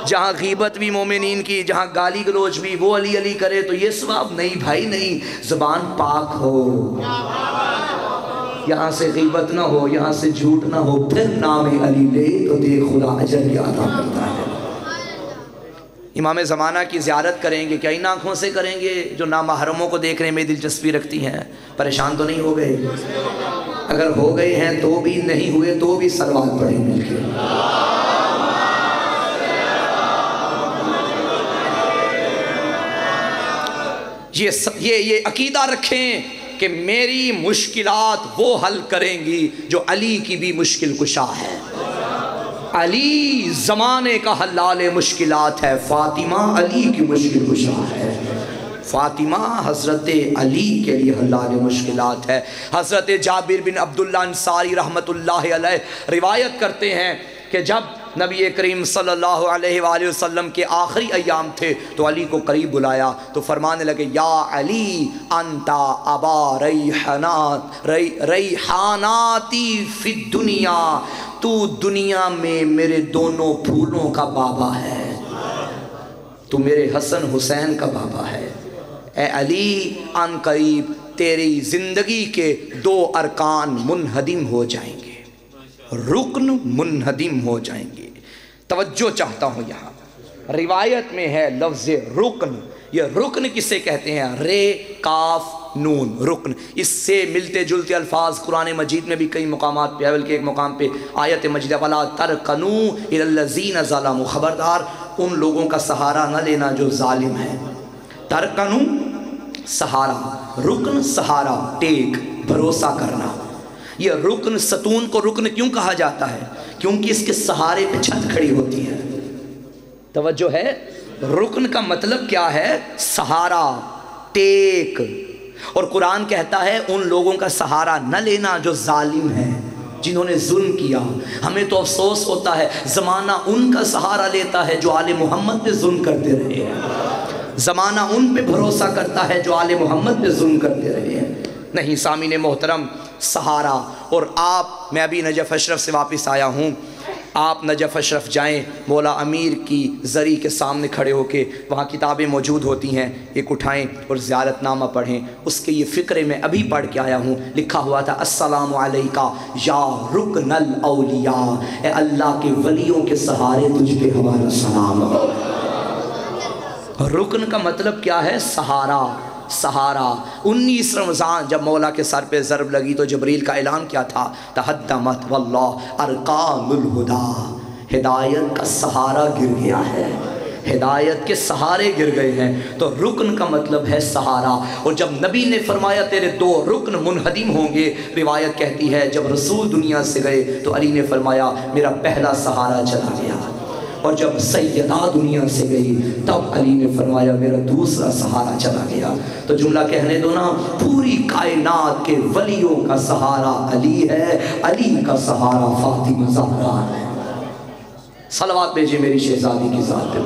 جہاں غیبت بھی مومنین کی، جہاں گالی گلوچ بھی، وہ علی علی کرے تو یہ ثواب؟ نہیں بھائی نہیں. زبان پاک ہو، یہاں سے غیبت نہ ہو، یہاں سے جھوٹ نہ ہو، پھر نام علی لے تو دیکھ خدا اجر کیا عطا کرتا ہے. امام زمانہ کی زیارت کریں گے، کیا ان آنکھوں سے کریں گے جو نامحرموں کو دیکھنے میں دلچسپی رکھتی ہیں؟ پریشان تو نہیں ہو گئے؟ اگر ہو گئے ہیں تو بھی، نہیں ہوئے تو بھی صلوات پڑھیں مل کے. یہ عقیدہ رکھیں کہ میری مشکلات وہ حل کریں گی جو علی کی بھی مشکل کشا ہے. علی زمانے کا حلال مشکلات ہے، فاطمہ علی کی مشکل کشا ہے. فاطمہ حضرت علی کے لیے حلال مشکلات ہے۔ حضرت جابر بن عبداللہ انصاری رحمۃ اللہ علیہ روایت کرتے ہیں کہ جب نبی کریم صلی اللہ علیہ وآلہ وسلم کے آخری ایام تھے تو علی کو قریب بلایا تو فرمانے لگے یا علی انتا ابا ریحاناتی فی الدنیا، تو دنیا میں میرے دونوں پھولوں کا بابا ہے، تو میرے حسن حسین کا بابا ہے۔ اے علی ان قریب تیری زندگی کے 2 ارکان منہدم ہو جائیں گے، رکن منہدم ہو جائیں گے۔ توجہ چاہتا ہوں، یہاں روایت میں ہے لفظ رکن، یہ رکن کسے کہتے ہیں؟ رے کاف نون، رکن۔ اس سے ملتے جلتے الفاظ قرآن مجید میں بھی کئی مقامات پہ ہے، بلکہ ایک مقام پہ آیت مجیدہ وَلَا تَرْكَنُوا إِلَى الَّذِينَ ظَلَمُوا، خبردار ان لوگوں کا سہارا نہ لینا جو ظالم ہے۔ ترکنو سہارا، رکن سہارا، ٹیک بھروسہ کرنا۔ یہ رکن، ستون کو رکن کیوں کہا جاتا ہے؟ کیونکہ اس کے سہارے پہ چھت کھڑی ہوتی ہے۔ توجہ ہے، رکن کا مطلب کیا ہے؟ سہارا، ٹیک۔ اور قرآن کہتا ہے ان لوگوں کا سہارا نہ لینا جو ظالم ہیں، جنہوں نے ظلم کیا۔ ہمیں تو افسوس ہوتا ہے زمانہ ان کا سہارا لیتا ہے جو آل محمد پہ ظلم کرتے رہے ہیں، زمانہ ان پہ بھروسہ کرتا ہے جو آل محمد پہ ظلم کرتے رہے ہیں۔ نہیں سامعین محترم، سہارا۔ اور آپ، میں ابھی نجف اشرف سے واپس آیا ہوں، آپ نجف اشرف جائیں، مولا امیر کی زری کے سامنے کھڑے ہو کے وہاں کتابیں موجود ہوتی ہیں، ایک اٹھائیں اور زیارت نامہ پڑھیں۔ اس کے یہ فقرے میں ابھی پڑھ کے آیا ہوں، لکھا ہوا تھا السلام علیکہ یا رکن الاولیاء، اے اللہ کے ولیوں کے سہارے تجھ پہ ہمارا سلام ہو۔ رکن کا مطلب کیا ہے؟ سہارا، سہارا۔ 19 رمضان جب مولا کے سر پہ ضرب لگی تو جبریل کا اعلان کیا تھا؟ تہدمت واللہ ارکان الہدی، ہدایت کا سہارا گر گیا ہے، ہدایت کے سہارے گر گئے ہیں۔ تو رکن کا مطلب ہے سہارا۔ اور جب نبی نے فرمایا تیرے 2 رکن منہدم ہوں گے، روایت کہتی ہے جب رسول دنیا سے گئے تو علی نے فرمایا میرا پہلا سہارا چلا گیا، اور جب سیدہ دنیا سے گئی تب علی نے فرمایا میرا دوسرا سہارا چلا گیا۔ تو جملہ کہنے دو نا، پوری کائنات کے ولیوں کا سہارا علی ہے، علی کا سہارا فاطمہ زہرا ہے۔ صلوات بھیجئے میری شہزادی کی ذات پہ۔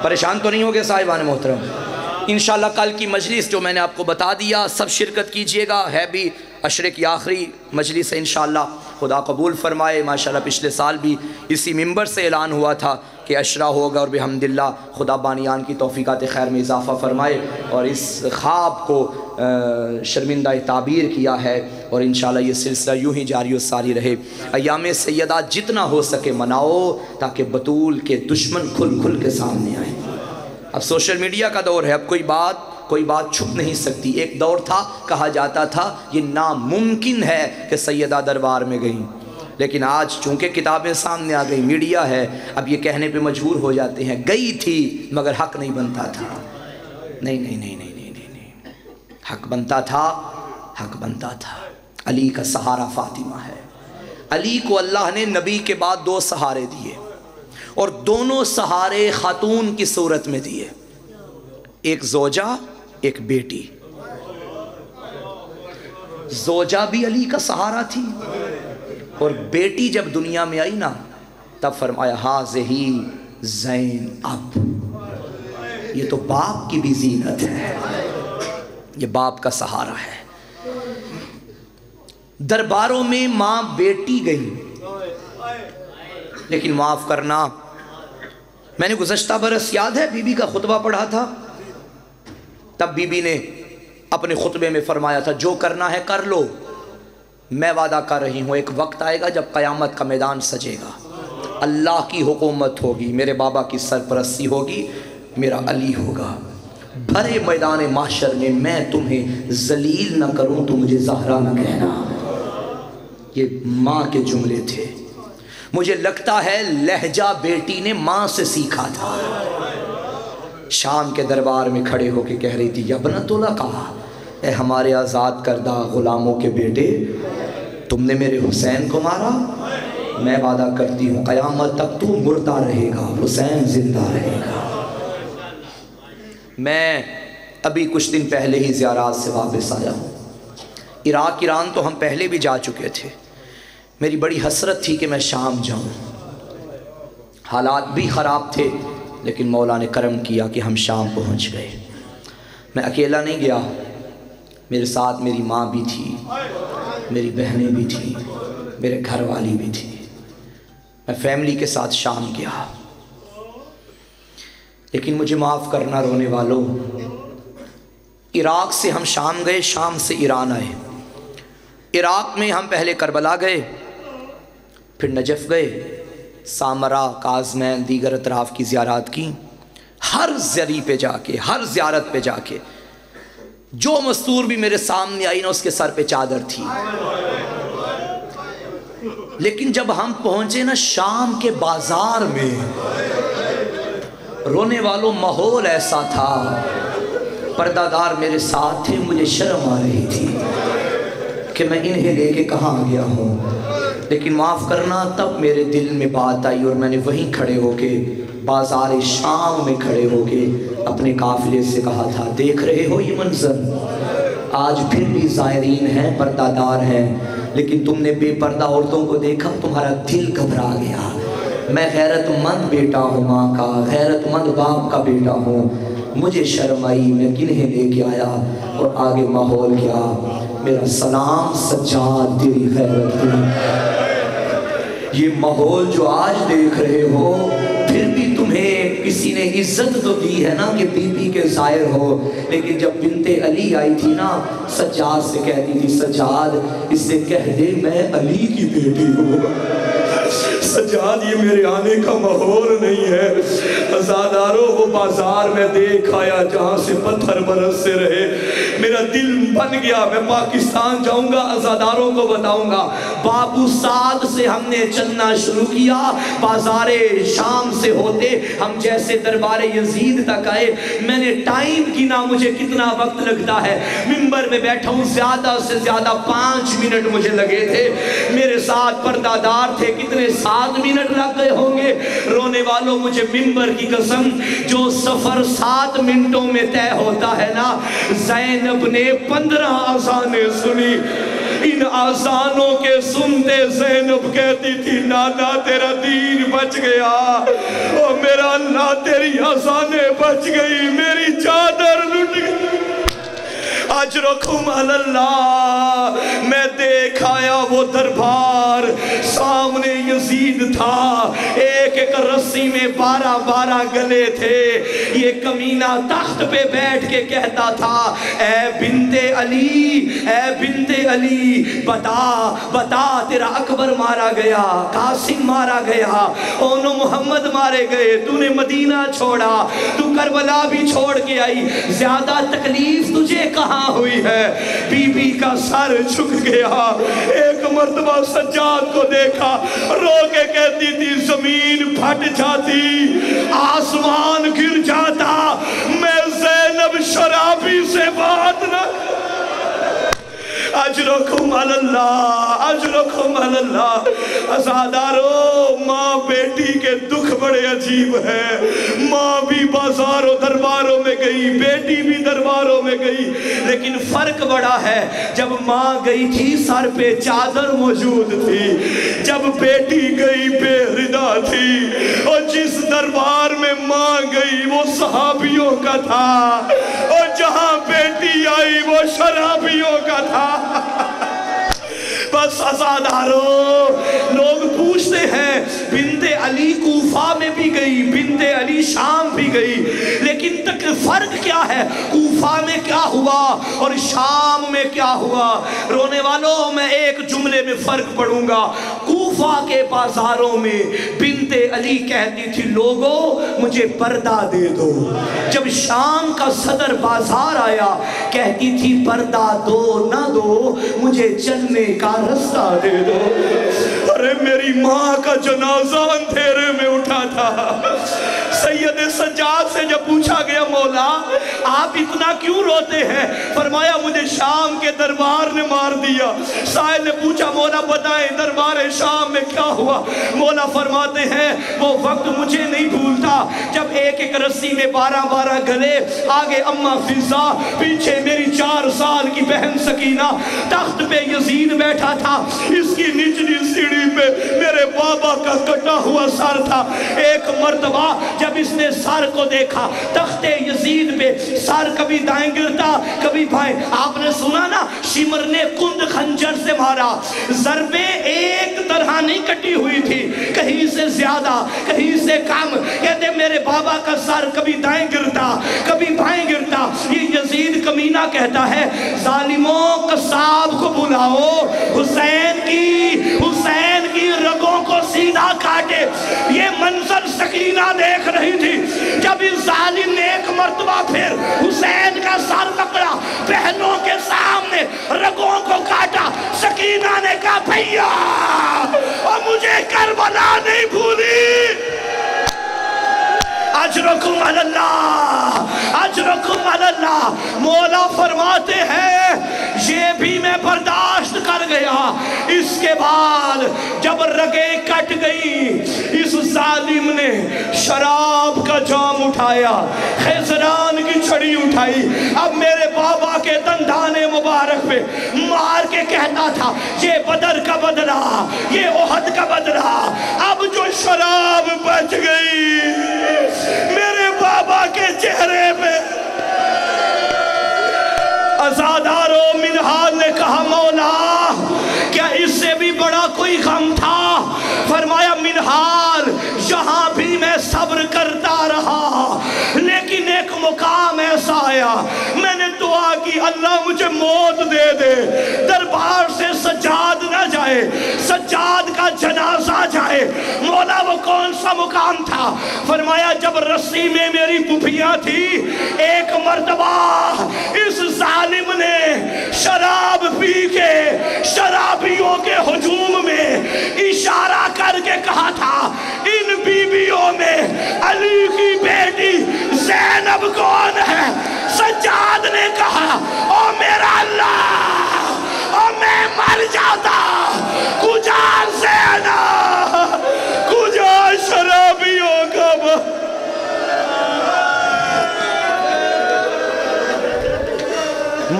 پریشان تو نہیں ہوگے صاحبان محترم؟ انشاءاللہ کل کی مجلس جو میں نے آپ کو بتا دیا، سب شرکت کیجئے گا، ہے بھی عشرے کی آخری مجلس ہے انشاءاللہ، خدا قبول فرمائے۔ ماشاءاللہ پچھلے سال بھی اسی ممبر سے اعلان ہوا تھا کہ عشرہ ہوگا، اور بحمداللہ خدا بانیان کی توفیقات خیر میں اضافہ فرمائے، اور اس خواب کو شرمندہ تعبیر کیا ہے، اور انشاءاللہ یہ سلسلہ یوں ہی جاری و ساری رہے۔ ایام سیدہ جتنا ہو سکے مناؤ تاکہ بطول کے دشمن کھل کھل کے سامنے آئیں۔ اب سوشل میڈیا کا دور ہے، اب کوئی بات چھپ نہیں سکتی۔ ایک دور تھا کہا جاتا تھا یہ ناممکن ہے کہ سیدہ دربار میں گئیں، لیکن آج چونکہ کتابیں سامنے آ گئی، میڈیا ہے، اب یہ کہنے پہ مجبور ہو جاتے ہیں گئی تھی مگر حق نہیں بنتا تھا۔ نہیں نہیں نہیں نہیں نہیں نہیں، حق بنتا تھا، حق بنتا تھا۔ علی کا سہارا فاطمہ ہے۔ علی کو اللہ نے نبی کے بعد 2 سہارے دیے، اور دونوں سہارے خاتون کی صورت میں دیے، ایک زوجہ ایک بیٹی۔ زوجہ بھی علی کا سہارا تھی، اور بیٹی جب دنیا میں آئی نا تب فرمایا ہاذہی زینب، یہ تو باپ کی بھی زینت ہے، یہ باپ کا سہارا ہے۔ درباروں میں ماں بیٹی گئی، لیکن معاف کرنا، میں نے گزشتہ برس یاد ہے بی بی کا خطبہ پڑھا تھا، تب بی بی نے اپنے خطبے میں فرمایا تھا جو کرنا ہے کر لو، میں وعدہ کر رہی ہوں ایک وقت آئے گا جب قیامت کا میدان سجے گا، اللہ کی حکومت ہوگی، میرے بابا کی سرپرستی ہوگی، میرا علی ہوگا، بھرے میدان محشر میں میں تمہیں ذلیل نہ کروں تو مجھے زہرا نہ کہنا۔ یہ ماں کے جملے تھے۔ مجھے لگتا ہے لہجہ بیٹی نے ماں سے سیکھا تھا۔ شام کے دربار میں کھڑے ہو کے کہہ رہی تھی یبنۃ القا، اے ہمارے آزاد کردہ غلاموں کے بیٹے، تم نے میرے حسین کو مارا؟ میں وعدہ کرتی ہوں قیامت تک تو مردہ رہے گا، حسین زندہ رہے گا۔ میں ابھی کچھ دن پہلے ہی زیارات سے واپس آیا ہوں۔ عراق ایران تو ہم پہلے بھی جا چکے تھے، میری بڑی حسرت تھی کہ میں شام جاؤں، حالات بھی خراب تھے لیکن مولا نے کرم کیا کہ ہم شام پہنچ گئے۔ میں اکیلا نہیں گیا، میرے ساتھ میری ماں بھی تھی، میری بہنیں بھی تھیں، میرے گھر والی بھی تھی، میں فیملی کے ساتھ شام گیا۔ لیکن مجھے معاف کرنا رونے والوں، عراق سے ہم شام گئے، شام سے ایران آئے۔ عراق میں ہم پہلے کربلا گئے، پھر نجف گئے، سامرا، کاظمین، دیگر اطراف کی زیارات کی۔ ہر زری پہ جا کے، ہر زیارت پہ جا کے جو مستور بھی میرے سامنے آئی نا اس کے سر پہ چادر تھی۔ لیکن جب ہم پہنچے نا شام کے بازار میں، رونے والوں ماحول ایسا تھا، پردہ دار میرے ساتھ تھے، مجھے شرم آ رہی تھی کہ میں انہیں لے کے کہاں گیا ہوں، لیکن معاف کرنا تب میرے دل میں بات آئی اور میں نے وہیں کھڑے ہو کے، بازار شام میں کھڑے ہو کے اپنے قافلے سے کہا تھا، دیکھ رہے ہو یہ منظر، آج پھر بھی زائرین ہیں، پردہ دار ہیں، لیکن تم نے بے پردہ عورتوں کو دیکھا، تمہارا دل گھبرا گیا۔ میں غیرت مند بیٹا ہوں ماں کا، غیرت مند باپ کا بیٹا ہوں، مجھے شرم آئی، میں کنہیں لے کے آیا اور آگے ماحول کیا، میرا سلام سجاد تیری غیرت کی۔ یہ ماحول جو آج دیکھ رہے ہو، پھر بھی تمہیں کسی نے عزت تو دی ہے نا کہ بی بی کے ظاہر ہو، لیکن جب بنت علی آئی تھی نا، سجاد سے کہتی تھی، سجاد اس سے کہہ دے میں علی کی بیٹی ہوں۔ سجاد یہ میرے آنے کا ماحول نہیں ہے، عزاداروں وہ بازار میں دیکھ آیا جہاں سے پتھر برس سے رہے، میرا دل بن گیا، میں پاکستان جاؤں گا، عزاداروں کو بتاؤں گا۔ بابو سعد سے ہم نے چلنا شروع کیا، بازار شام سے ہوتے ہم جیسے دربار یزید تک آئے، میں نے ٹائم گنا مجھے کتنا وقت لگتا ہے، منبر میں بیٹھا ہوں، زیادہ سے زیادہ 5 منٹ مجھے لگے تھے، میرے ساتھ پردہ دار تھے، کتنے 7 منٹ لگ گئے ہوں گے۔ رونے والوں مجھے منبر کی قسم، جو سفر 7 منٹوں میں طے ہوتا ہے نا، زینب نے 15 اذانیں سنی، ان اذانوں کے سنتے زینب کہتی تھی، نانا تیرا دین بچ گیا، اور میرا اللہ تیری اذانیں بچ گئی، میری چادر لٹ گئی۔ اجرکم اللہ، میں دیکھ آیا وہ دربار، سامنے یزید تھا، ایک ایک رسی میں 12 گلے تھے، یہ کمینہ تخت پہ بیٹھ کے کہتا تھا، اے بنت علی، اے بنت علی، بتا تیرا اکبر مارا گیا، قاسم مارا گیا، اونو محمد مارے گئے، تو نے مدینہ چھوڑا، تو کربلا بھی چھوڑ کے آئی، زیادہ تکلیف تجھے کہاں ہوئی ہے؟ بی بی کا سر جھک گیا، ایک مرتبہ سجاد کو دیکھا، رو کے کہتی تھی، زمین پھٹ جاتی، آسمان گر جاتا، میں زینب شرابی سے بات نہ۔ اجرکم اللہ، اجرکم اللہ۔ عزادارو، ماں بیٹی کے دکھ بڑے عجیب ہیں، ماں بھی بازار و درباروں میں گئی، بیٹی بھی درباروں میں گئی، لیکن فرق بڑا ہے، جب ماں گئی تھی سر پہ چادر موجود تھی، جب بیٹی گئی بے ردہ تھی، اور جس دربار میں ماں گئی وہ صحابیوں کا تھا، اور جہاں بیٹی آئی وہ شرابیوں کا تھا۔ بس عزادارو، لوگ پوچھتے ہیں، بنت علی کوفہ میں بھی گئی، بنت علی شام بھی گئی، لیکن تک فرق کیا ہے؟ کوفہ میں کیا ہوا اور شام میں کیا ہوا؟ رونے والوں، میں ایک جملے میں فرق پڑھوں گا۔ کوفہ کے بازاروں میں بنت علی کہتی تھی، لوگوں مجھے پردہ دے دو، جب شام کا صدر بازار آیا کہتی تھی، پردہ دو نہ دو، مجھے چلنے کا رستہ دے دو۔ ارے میری ماں کا جنازہ اندھیرے میں اٹھا تھا، سید سجاد سے جب پوچھا گیا، مولا آپ اتنا کیوں روتے ہیں؟ فرمایا، مجھے شام کے دربار نے مار دیا۔ سائل نے پوچھا مولا بتائیں دربار شام میں کیا ہوا؟ مولا فرماتے ہیں وہ وقت مجھے نہیں بھولتا جب ایک ایک رسی میں 12 گلے، آگے اماں فضا، پیچھے میری 4 سال کی بہن سکینہ، تخت پہ یزید بیٹھا تھا، اس کی نچلی سیڑھی پہ میرے بابا کا کٹا ہوا سر تھا۔ ایک مرتبہ جب اس نے سر کو دیکھا، تخت یزید پہ سر کبھی دائیں گرتا کبھی بائیں، آپ نے سنا نا شمر نے کند خنجر سے مارا، ضربیں ایک طرح نہیں کٹی ہوئی تھی، کہیں سے زیادہ کہیں سے کم، کہتے میرے بابا کا سر کبھی دائیں گرتا کبھی بائیں گرتا۔ یہ یزید کمینہ کہتا ہے ظالموں قصاب کو بلاؤ، حسین کی رگوں کو سیدھا کاٹے۔ یہ منظر سکینہ دیکھ رہی تھی جب اس ظالم نے ایک مرتبہ پھر حسین کا سر پکڑا، بہنوں کے سامنے رگوں کو کاٹا، سکینہ نے کہا بھیا اور مجھے کربلا نہیں بھولی۔ اجرکم علی اللہ، اجرکم علی اللہ۔ مولا فرماتے ہیں یہ بھی میں برداشت کر گیا۔ اس کے بعد جب رگیں کٹ گئی، اس ظالم نے شراب کا جام اٹھایا، خیزران کی چھڑی اٹھائی، اب میرے بابا کے دندان مبارک پہ مار کے کہتا تھا یہ بدر کا بدلہ، یہ احد کا بدلہ، اب جو شراب بچ گئی میرے بابا کے چہرے پہ۔ عزادارو منہال نے کہا مولا کیا اس سے بھی بڑا کوئی غم تھا؟ فرمایا منہال یہاں بھی میں صبر کرتا رہا، لیکن ایک مقام ایسا آیا میں نے دعا کی اللہ مجھے موت دے دے، دربار سے سجاد نہ جائے، سجاد کا جنازہ جائے۔ مولا وہ کون سا مقام تھا؟ فرمایا جب رسی میں میری پھپھیاں تھی، ایک مرتبہ اس ظالم نے شراب پی کے شرابیوں کے ہجوم میں اشارہ کر کے کہا تھا ان بیویوں میں علی کی بیٹی زینب کون ہے؟ سجاد نے کہا او میرا اللہ، او میں مر جاتا، کجا زینب، کجا شرابیوں کا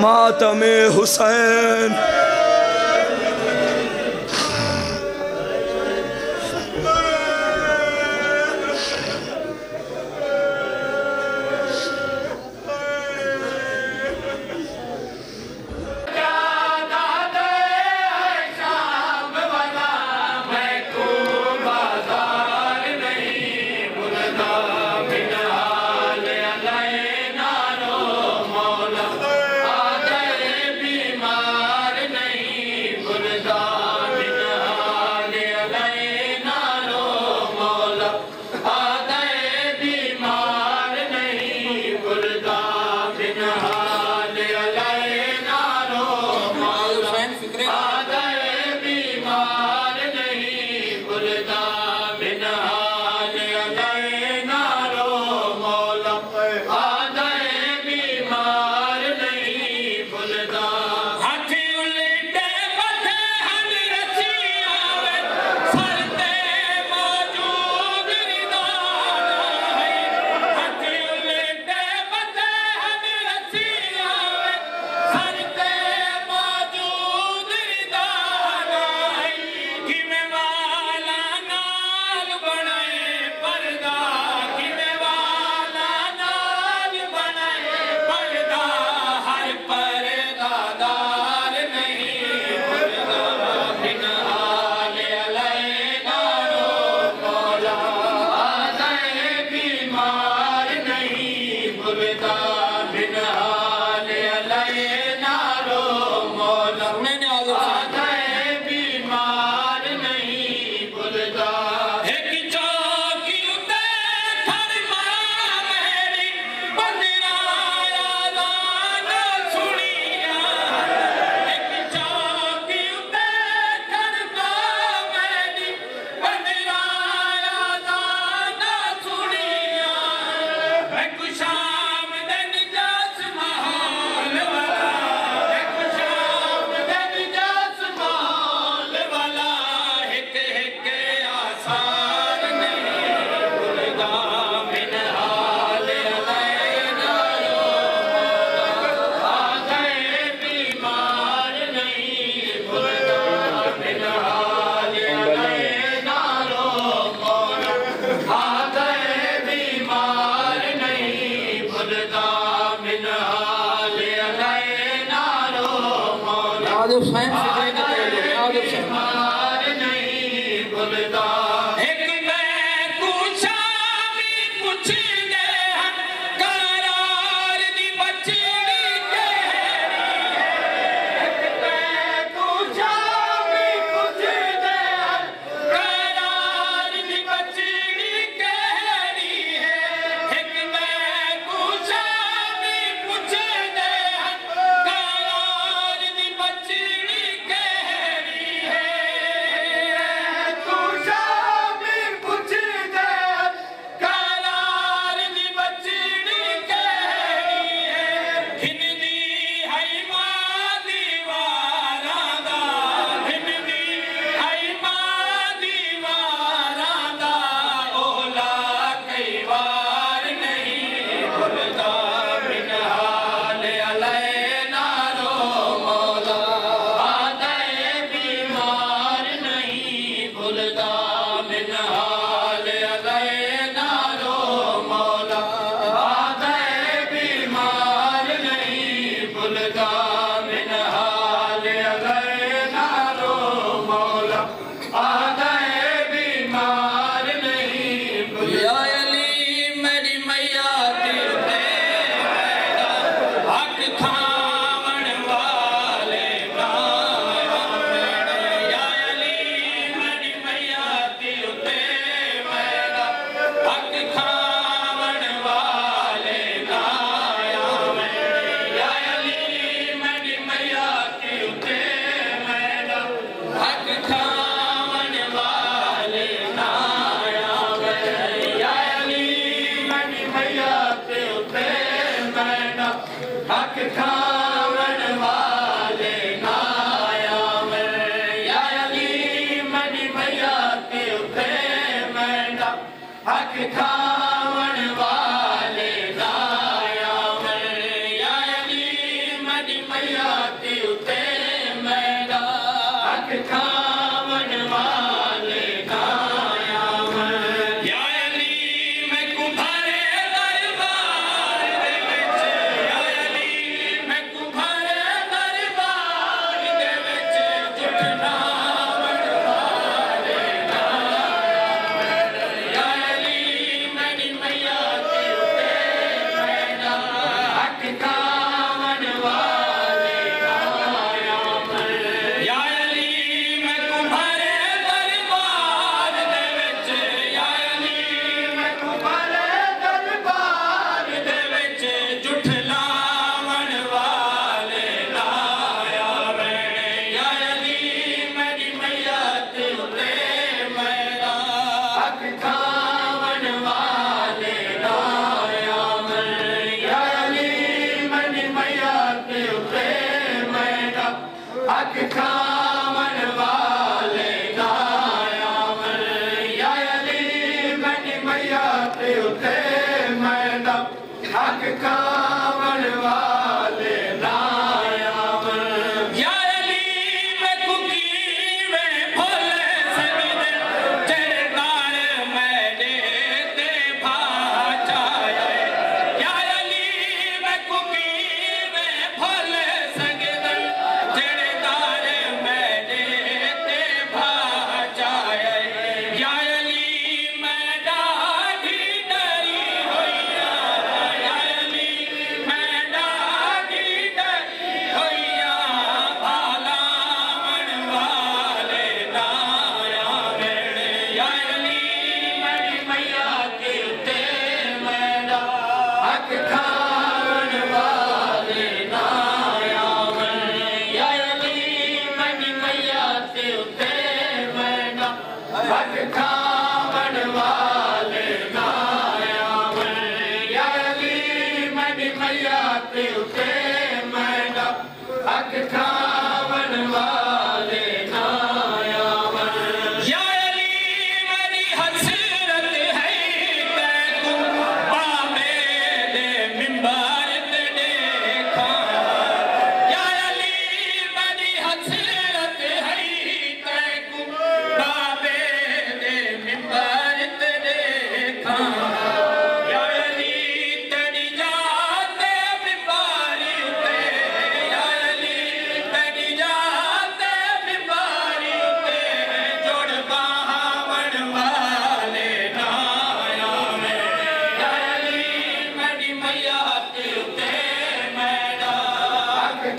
ماتم حسین۔ بیمار نہیں نیاز حسین فکرے کے پہلے نیاز حسین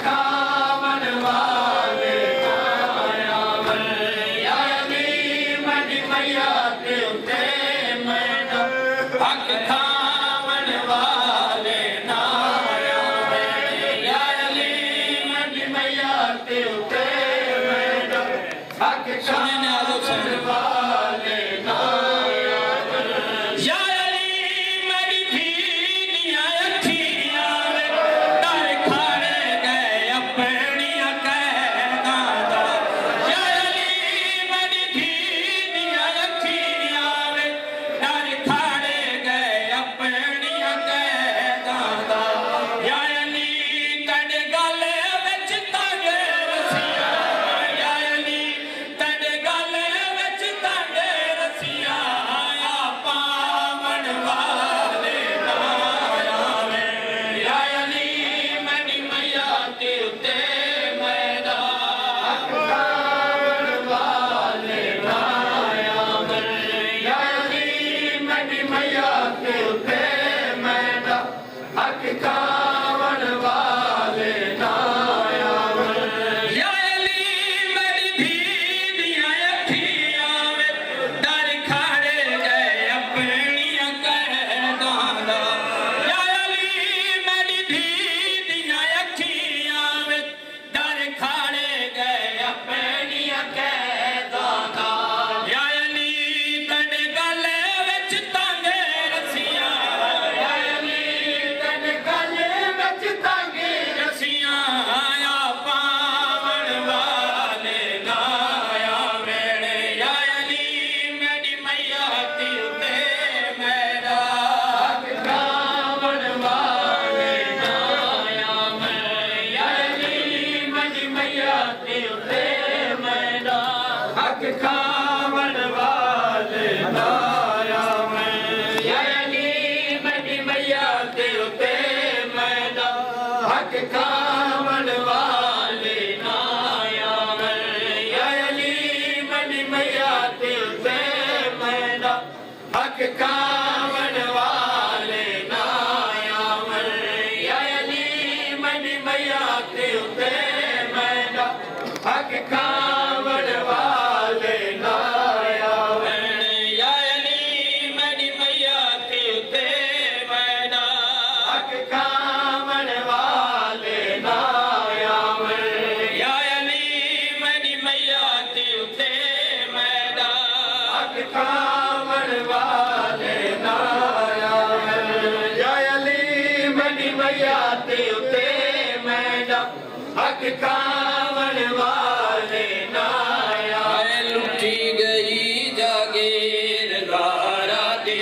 کھاون والے نایا یا علی مڈی میا تے اتے میڈا حق کھاون والے نایا یا علی مڈی میا تے اتے میڈا حق کھاون والے نایا یا علی مڈی بھیڑیاں اکھیاں در کھڑے گئے اپنیاں قیداں دا یا علی مڈی بھیڑیاں اکھیاں در کھڑے گئے اپنیاں قیداں دا یا علی تیرے گلے وچ تاگے رسیاں یا علی تیرے گلے وچ تاگے رسیاں آیا پاون والے نایا یا علی مڈی میا تے اتے میڈا حق کھاون والے نایا یا علی مڈی میا تے اتے میڈا حق کھاون والے نایا یا علی مڈی بھیڑیاں اکھیاں در کھڑے گئے اپنیاں قیداں دا یا علی مڈی بھیڑیاں اکھیاں در کھڑے گئے اپنیاں قیداں دا یا علی تیرے گلے وچ تاگے رسیاں یا علی تیرے گلے وچ تاگے رسیاں آیا پاون والے نایا یا علی مڈی میا تے اتے میڈا حق کھاون والے نایا یا علی مڈی میا تے اتے میڈا حق کھاون والے نایا یا علی مڈی میا تے اتے میڈا حق کھاون والے نایا یا علی مڈی میا تے اتے میڈا حق کھاون والے نایا یا علی مڈی میا تے اتے میڈا حق کھاون والے نایا یا علی مڈی میا تے اتے میڈا حق کھاون والے نایا یا علی مڈی میا تے اتے میڈا حق کھاون والے نایا یا علی مڈی میا تے اتے میڈا حق کھاون والے نایا لٹی گئی جاگیر دارا دے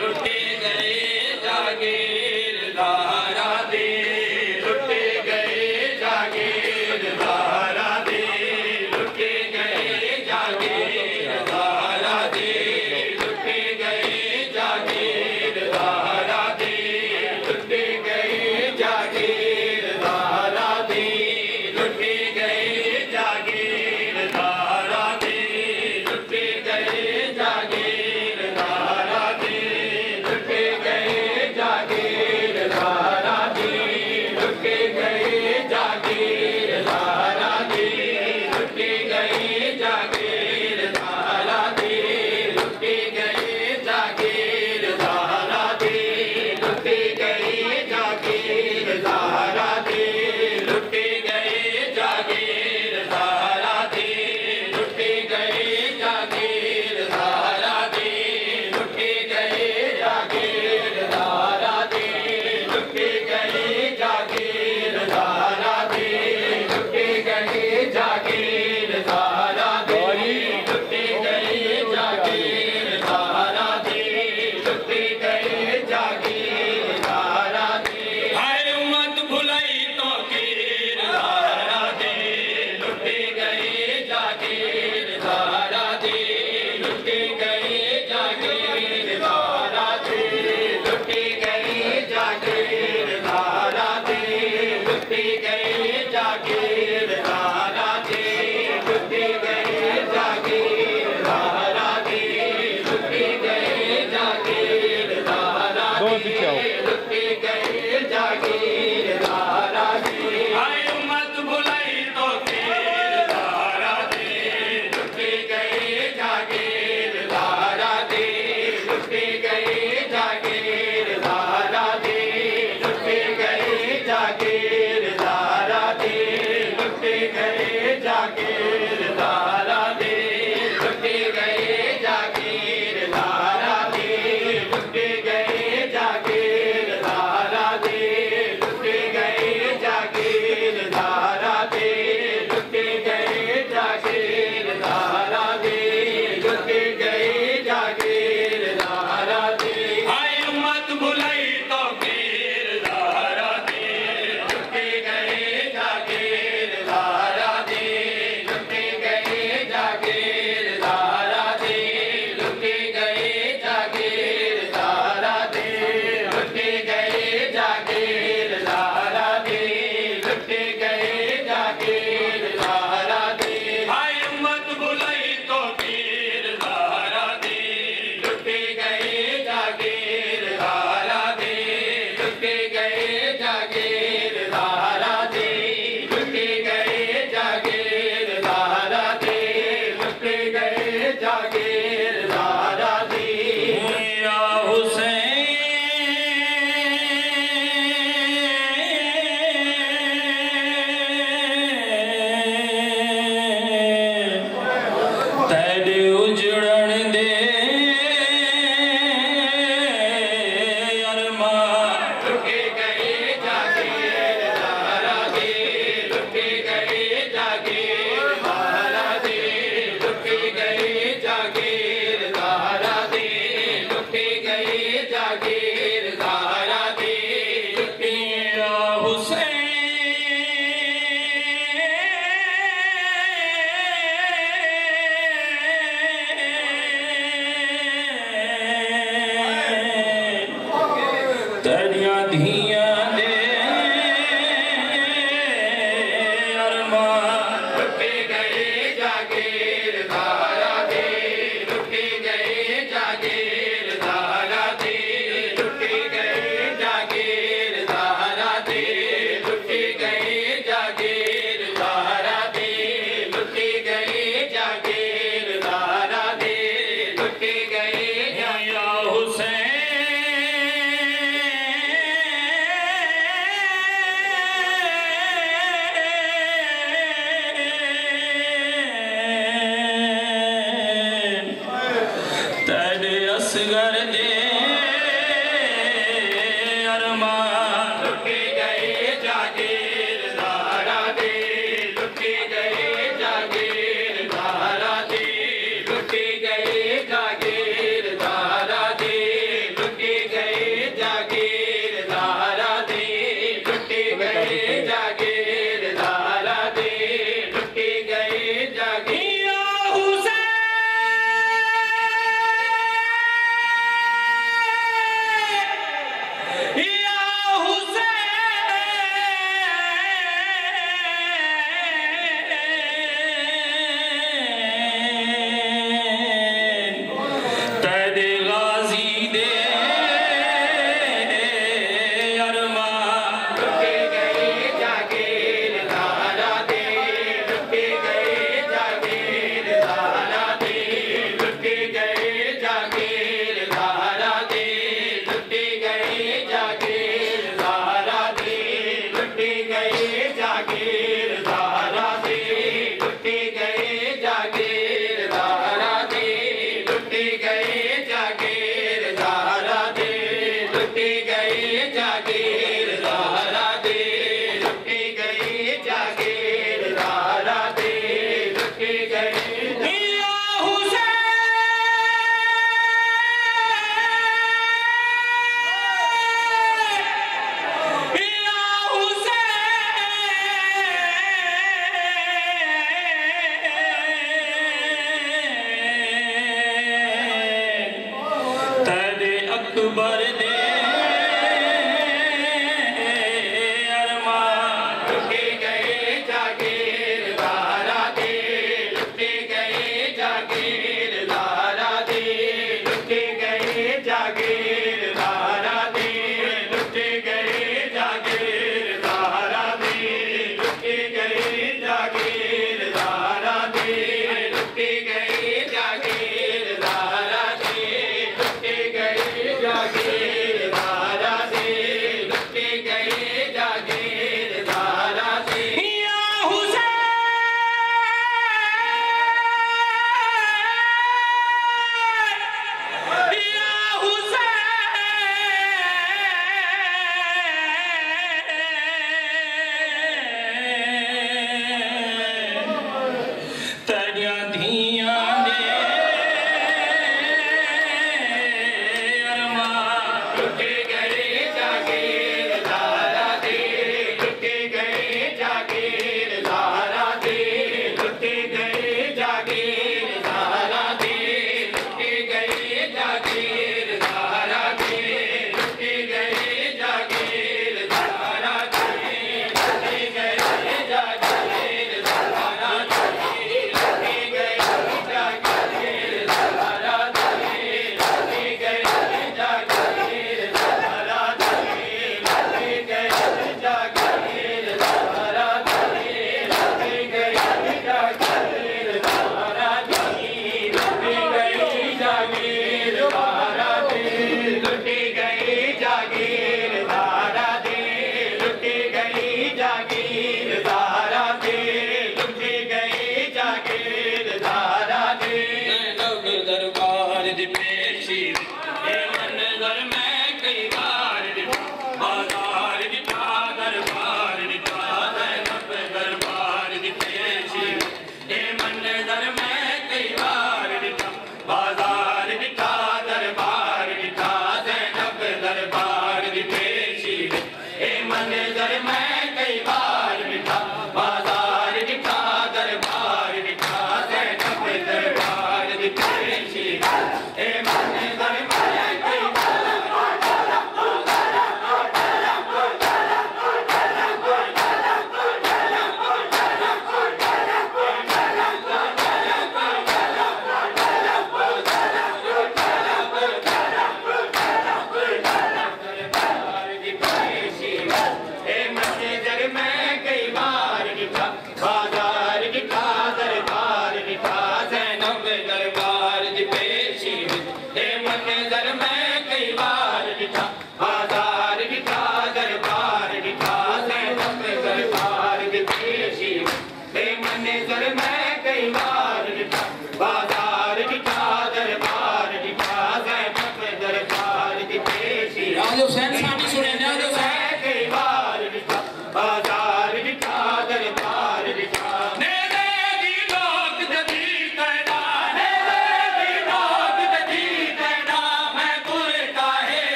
لٹے گئے جاگیر دارا دے لٹے گئے جاگیر دارا دے لٹے گئے جاگیر دارا دے لٹے گئے جاگیر دارا دے لٹے گئے جاگیر دارا دے لٹے گئے گئے جاگیر دارا دے لٹ گئے جاگیر دارا دے لٹ گئے جاگیر دارا دے لٹ گئے جاگیر دارا دے لٹ گئے جاگیر دارا دے لٹ گئے جاگیر دارا دے آئے امت بھلائی تو گیر دارا دے لٹ گئے جاگیر دارا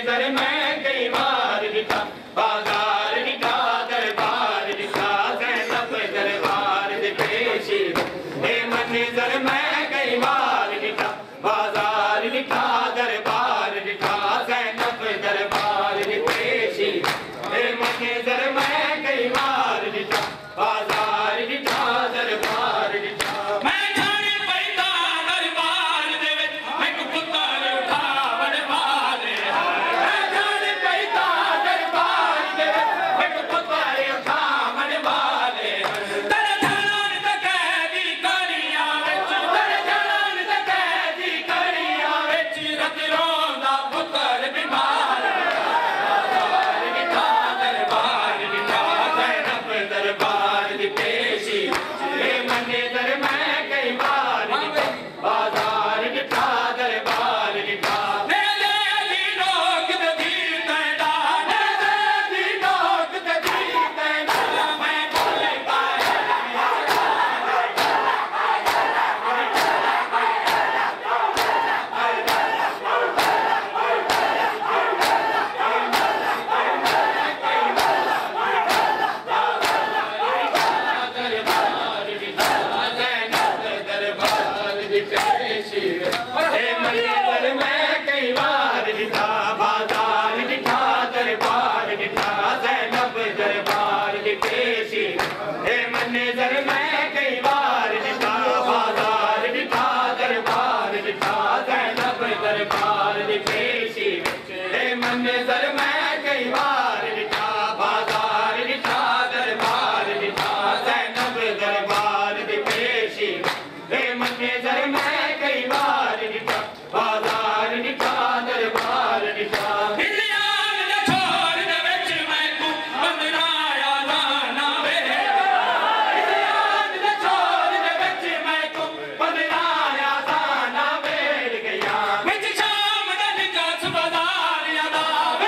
در میں کئی بار دکھا بازار دکھا دربار دکھا زینب دربار دی پیشی اے منظر میں کئی بار دکھا بازار دکھا دربار دکھا زینب دربار دی پیشی اے منظر میں کئی بار دکھا بازار دکھا دربار دکھا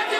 With